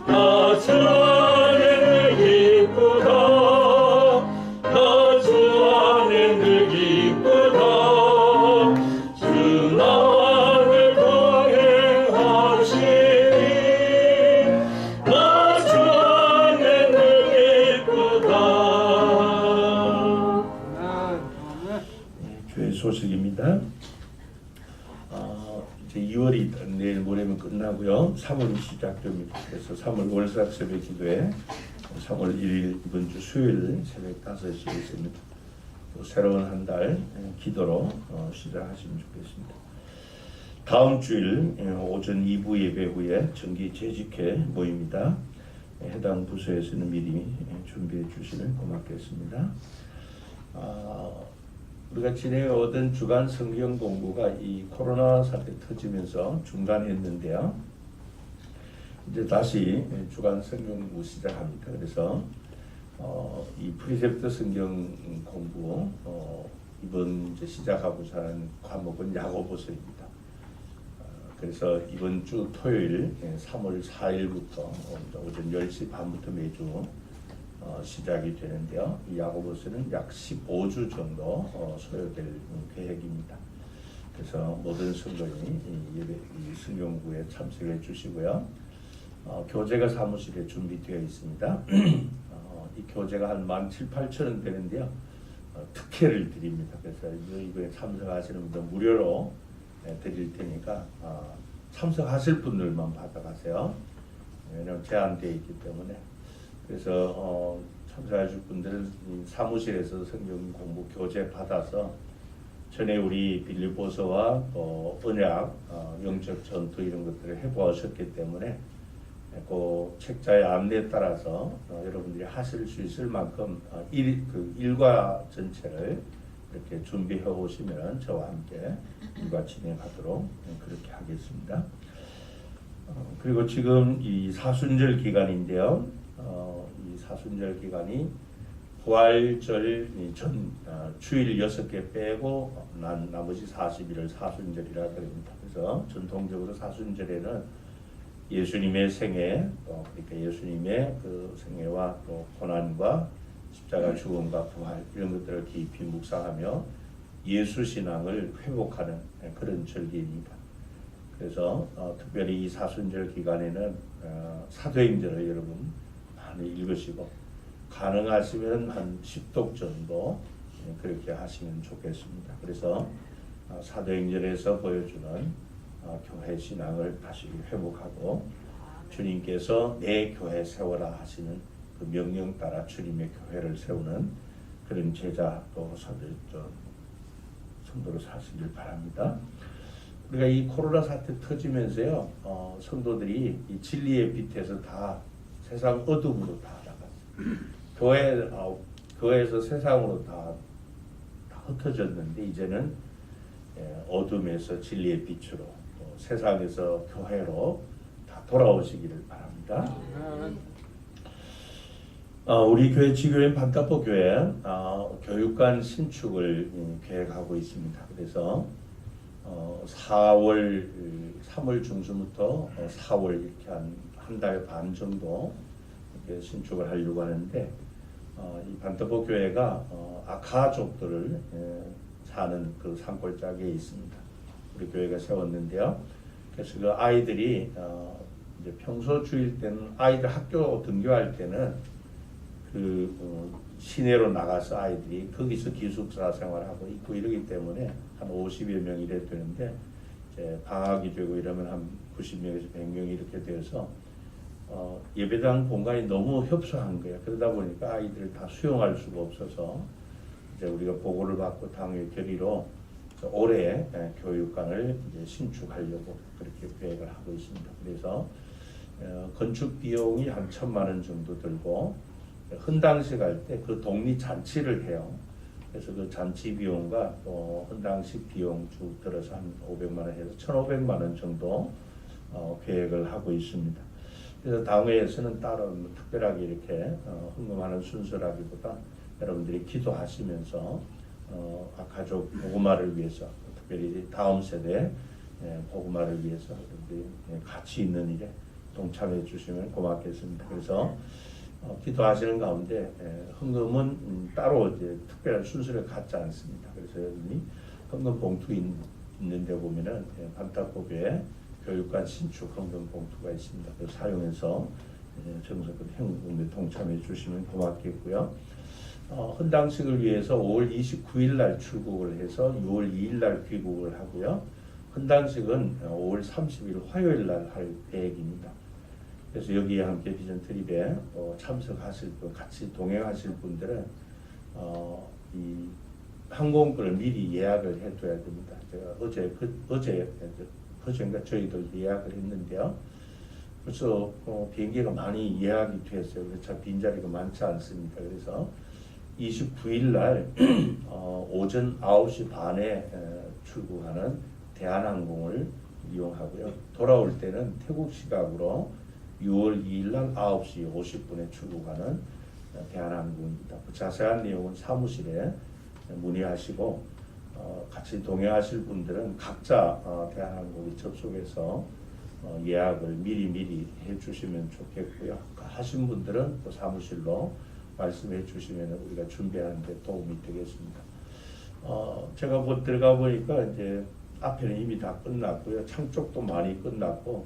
나 주 안에 기쁘다. 나 주 안에 기쁘다. 주 나와 동행하시니 나 주 안에 기쁘다. 교회 소식입니다. 이제 2월이 내일 모레면 끝나고요. 3월이 시작됩니다. 그래서 3월 월삭 새벽 기도회 3월 1일 이번 주 수요일 새벽 5시에 있습니다. 또 새로운 한 달 기도로 시작하시면 좋겠습니다. 다음 주일 오전 2부 예배 후에 정기 재직회 모입니다. 해당 부서에서는 미리 준비해 주시면 고맙겠습니다. 우리가 지내오던 주간 성경 공부가 이 코로나 사태 터지면서 중단했는데요. 이제 다시 주간 성경 공부 시작합니다. 그래서 이 프리셉트 성경 공부 이번 이제 시작하고자 하는 과목은 야고보서입니다. 그래서 이번 주 토요일 3월 4일부터 오전 10시 반부터 매주 시작이 되는데요. 이 야고보서는 약 15주 정도 소요될 계획입니다. 그래서 모든 성도인이 이 성경구에 참석해 주시고요. 교재가 사무실에 준비되어 있습니다. 이 교재가 한 17,000원 되는데요. 특혜를 드립니다. 그래서 이번에 참석하시는 분들 무료로 드릴 테니까 참석하실 분들만 받아가세요. 왜냐하면 제한되어 있기 때문에. 그래서 참석하실 분들은 사무실에서 성경 공부 교재 받아서 전에 우리 빌립보서와 언약, 영적 전투 이런 것들을 해보셨기 때문에 그 책자의 안내에 따라서 여러분들이 하실 수 있을 만큼 일과 전체를 이렇게 준비해 오시면 저와 함께 일과 진행하도록 그렇게 하겠습니다. 그리고 지금 이 사순절 기간인데요. 이 사순절 기간이 부활절 전 주일 6개 빼고 나머지 40일을 사순절이라 그럽니다. 그래서 전통적으로 사순절에는 예수님의 생애, 그러니까 예수님의 그 생애와 또 고난과 십자가 죽음과 부활 이런 것들을 깊이 묵상하며 예수 신앙을 회복하는 그런 절기입니다. 그래서 특별히 이 사순절 기간에는 사도행전을 여러분 많이 읽으시고 가능하시면 한 10독 정도 그렇게 하시면 좋겠습니다. 그래서 사도행전에서 보여주는 교회 신앙을 다시 회복하고 주님께서 내 교회 세워라 하시는 그 명령 따라 주님의 교회를 세우는 그런 제자 또 성도로 사시길 바랍니다. 우리가 이 코로나 사태 터지면서요, 성도들이 이 진리의 빛에서 다 세상 어둠으로 다 나갔어요. 교회에서 세상으로 다 흩어졌는데 이제는 어둠에서 진리의 빛으로 세상에서 교회로 다 돌아오시기를 바랍니다. 우리 교회 지교인 반타포 교회 교육관 신축을 계획하고 있습니다. 그래서 3월 중순부터 4월 이렇게 한 달 반 정도 이렇게 신축을 하려고 하는데 이 반타포 교회가 아카족들을 사는 그 산골짜기에 있습니다. 우리 교회가 세웠는데요. 그래서 그 아이들이 이제 평소 주일 때는 아이들 학교 등교할 때는 그 시내로 나가서 아이들이 거기서 기숙사 생활하고 있고 이러기 때문에 한 50여 명 이래 되는데 이제 방학이 되고 이러면 한 90명에서 100명이 이렇게 되어서 예배당 공간이 너무 협소한 거예요. 그러다 보니까 아이들을 다 수용할 수가 없어서 이제 우리가 보고를 받고 당의 결의로 올해 교육관을 이제 신축하려고 그렇게 계획을 하고 있습니다. 그래서 건축 비용이 한 1,000만 원 정도 들고 헌당식 할 때 그 독립 잔치를 해요. 그래서 그 잔치 비용과 또 헌당식 비용 쭉 들어서 한 500만 원 해서 1,500만 원 정도 계획을 하고 있습니다. 그래서 당회에서는 따로 특별하게 이렇게 헌금하는 순서라기보다 여러분들이 기도하시면서 가족 복음화를 위해서 특별히 다음 세대 복음화를 위해서 여러분들이 가치 있는 일에 동참해 주시면 고맙겠습니다. 그래서 기도하시는 가운데 헌금은 따로 이제 특별한 순서를 갖지 않습니다. 그래서 여러분이 헌금 봉투 있는데 보면은 반타포교회 교육관 신축 헌금 봉투가 있습니다. 그걸 사용해서 정성껏 행복에 동참해 주시면 고맙겠고요. 헌당식을 위해서 5월 29일 날 출국을 해서 6월 2일 날 귀국을 하고요. 헌당식은 5월 30일 화요일 날 할 계획입니다. 그래서 여기에 함께 비전 트립에 참석하실 분, 같이 동행하실 분들은 이 항공권을 미리 예약을 해둬야 됩니다. 제가 어제인가 저희도 예약을 했는데요. 벌써 비행기가 많이 예약이 됐어요. 그래서 참 빈자리가 많지 않습니다. 그래서 29일 날 오전 9시 반에 출국하는 대한항공을 이용하고요. 돌아올 때는 태국 시각으로 6월 2일 날 9시 50분에 출국하는 대한항공입니다. 자세한 내용은 사무실에 문의하시고 같이 동행하실 분들은 각자 대한항공에 접속해서 예약을 미리 해주시면 좋겠고요. 하신 분들은 또 사무실로 말씀해 주시면 우리가 준비하는 데 도움이 되겠습니다. 제가 들어가 보니까 이제 앞에는 이미 다 끝났고요. 창 쪽도 많이 끝났고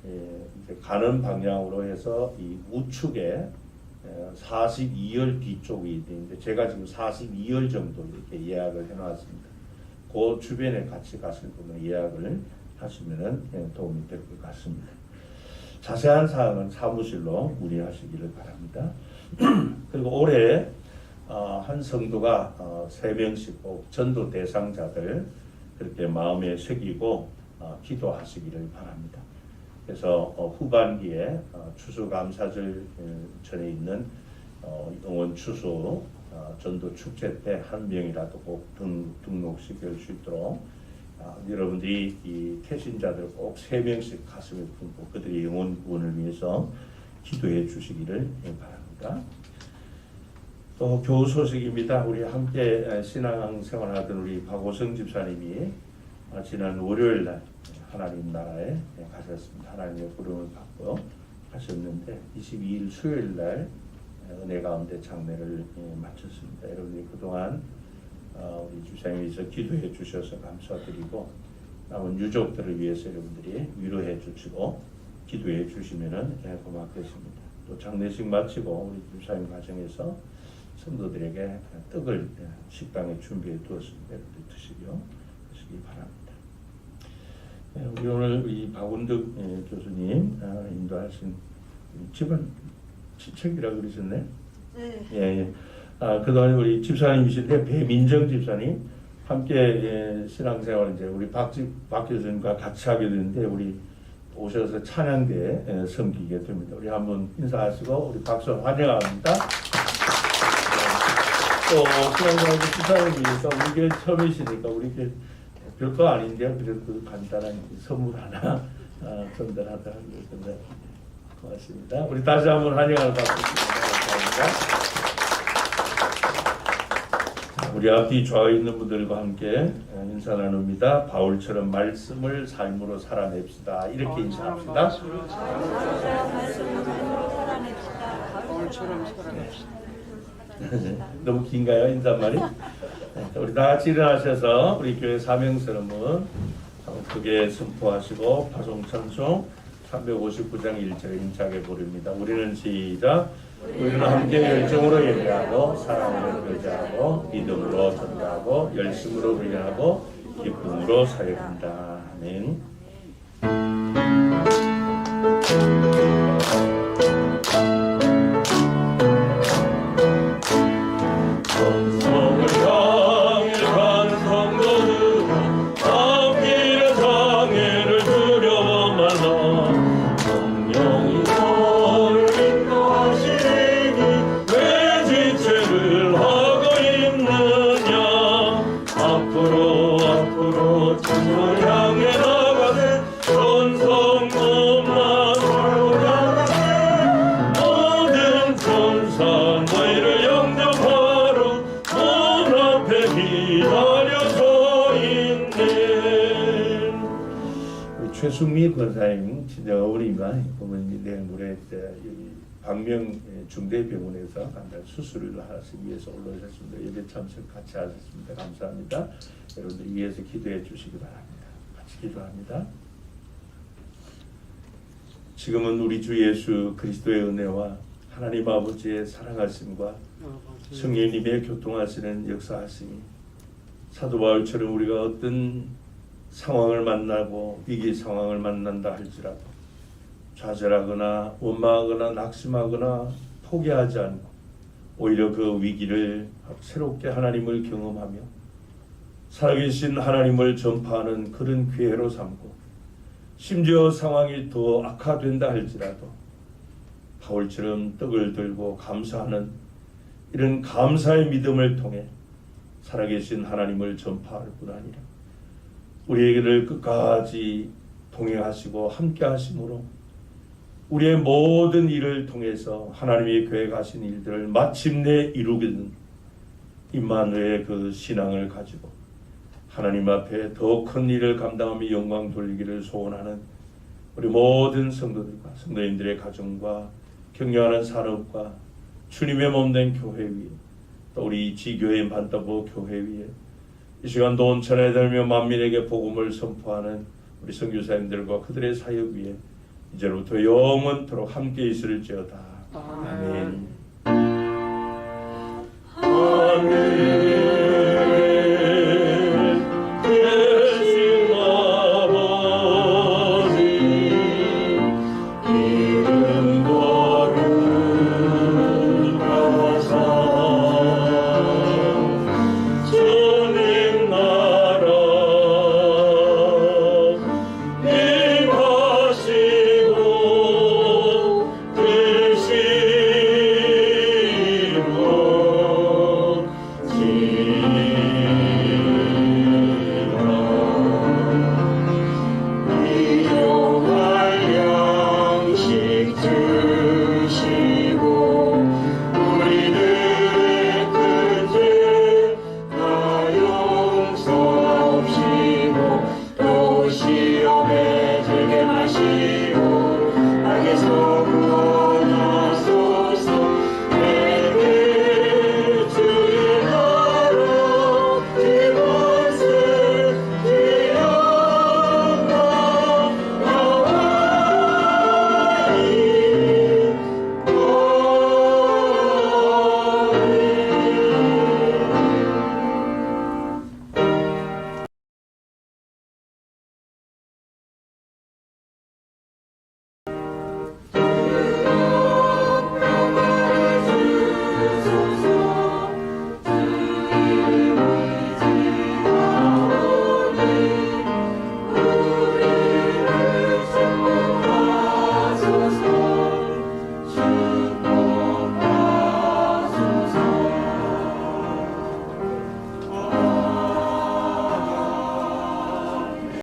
이제 가는 방향으로 해서 이 우측에 42열 뒤쪽이 있는데 제가 지금 42열 정도 이렇게 예약을 해놨습니다. 그 주변에 같이 가실 분은 예약을 하시면 도움이 될 것 같습니다. 자세한 사항은 사무실로 문의하시기를 바랍니다. 그리고 올해 한 성도가 3명씩 꼭 전도 대상자들 그렇게 마음에 새기고 기도하시기를 바랍니다. 그래서 후반기에 추수감사절 전에 있는 영원 추수 전도 축제 때 한 명이라도 꼭 등록시킬 수 있도록 여러분들이 이 태신자들 꼭 3명씩 가슴에 품고 그들의 영혼 구원을 위해서 기도해 주시기를 바랍니다. 또 교우 소식입니다. 우리 함께 신앙생활하던 우리 박오성 집사님이 지난 월요일 날 하나님 나라에 가셨습니다. 하나님의 부름을 받고 가셨는데 22일 수요일 날 은혜 가운데 장례를 마쳤습니다. 여러분이 그동안 우리 집사님께서 기도해 주셔서 감사드리고 남은 유족들을 위해서 여러분들이 위로해 주시고 기도해 주시면 고맙겠습니다. 또 장례식 마치고 우리 집사님 가정에서 성도들에게 떡을 식당에 준비해 두었습니다. 여러분들 드시기 바랍니다. 우리 오늘 이 박운덕 교수님 인도하신 집안 친척이라 그러셨네. 네. 예. 그동안 우리 집사님이신데 배민정 집사님 함께 신앙생활 이제 우리 박 교수님과 같이 하게 되는데 우리 오셔서 찬양대에 섬기게 됩니다. 우리 한번 인사하시고 우리 박수 환영합니다. 또 신앙생활 집사님이니까 우리 교회 처음이시니까 우리 교회 별거 아닌데요. 그래도 간단한 선물 하나 전달하다 하겠습니다. 고맙습니다. 우리 다시 한번 환영을 받겠습니다. 감사합니다. 우리 앞뒤 좌우에 있는 분들과 함께 인사 나눕니다. 바울처럼 말씀을 삶으로 살아냅시다. 이렇게 인사합시다. 바울처럼 살아냅시다. 너무 긴가요? 인사말이? 우리 다 같이 일어나셔서 우리 교회 사명스러움은 크게 선포하시고 파송찬송 359장 1절에 힘차게 부릅니다. 우리는 시작. 우리는 함께 열정으로 예배하고 사랑으로 교제하고 믿음으로 전도하고 열심으로 훈련하고 기쁨으로 사역한다. 아멘. 성을 향해 간 성도들아 앞길의 장애를 두려워 말라. 성령이 너를 인도하시니 왜 지체를 하고 있느냐. 앞으로 천을 향해 나가세. 전성문만 올라가세. 모든 천사 너희를 영접하러 문 앞에 기다려 서 있네. 우리 최승미 권사님 진짜 어머니가 보면 내일 모레 여기 광명 중대병원에서 간단 수술을 하기 위해서 올라오셨습니다. 예배 참석 같이 하셨습니다. 감사합니다. 여러분들 위해서 기도해 주시기 바랍니다. 같이 기도합니다. 지금은 우리 주 예수 그리스도의 은혜와 하나님 아버지의 사랑하심과 성령님의 교통하시는 역사하심이 사도 바울처럼 우리가 어떤 상황을 만나고 위기 상황을 만난다 할지라도 좌절하거나 원망하거나 낙심하거나 포기하지 않고 오히려 그 위기를 새롭게 하나님을 경험하며 살아계신 하나님을 전파하는 그런 기회로 삼고 심지어 상황이 더 악화된다 할지라도 바울처럼 떡을 들고 감사하는 이런 감사의 믿음을 통해 살아계신 하나님을 전파할 뿐 아니라 우리에게를 끝까지 동행하시고 함께 하심으로 우리의 모든 일을 통해서 하나님의 계획하신 일들을 마침내 이루게 된 임마누엘의 그 신앙을 가지고 하나님 앞에 더 큰 일을 감당하며 영광 돌리기를 소원하는 우리 모든 성도들과 성도님들의 가정과 경영하는 산업과 주님의 몸된 교회 위에 또 우리 지교회인 반다보 교회 위에 이 시간도 온천에 들며 만민에게 복음을 선포하는 우리 선교사님들과 그들의 사역 위에 이제부터 영원토록 함께 있을지어다. 아멘. 아멘.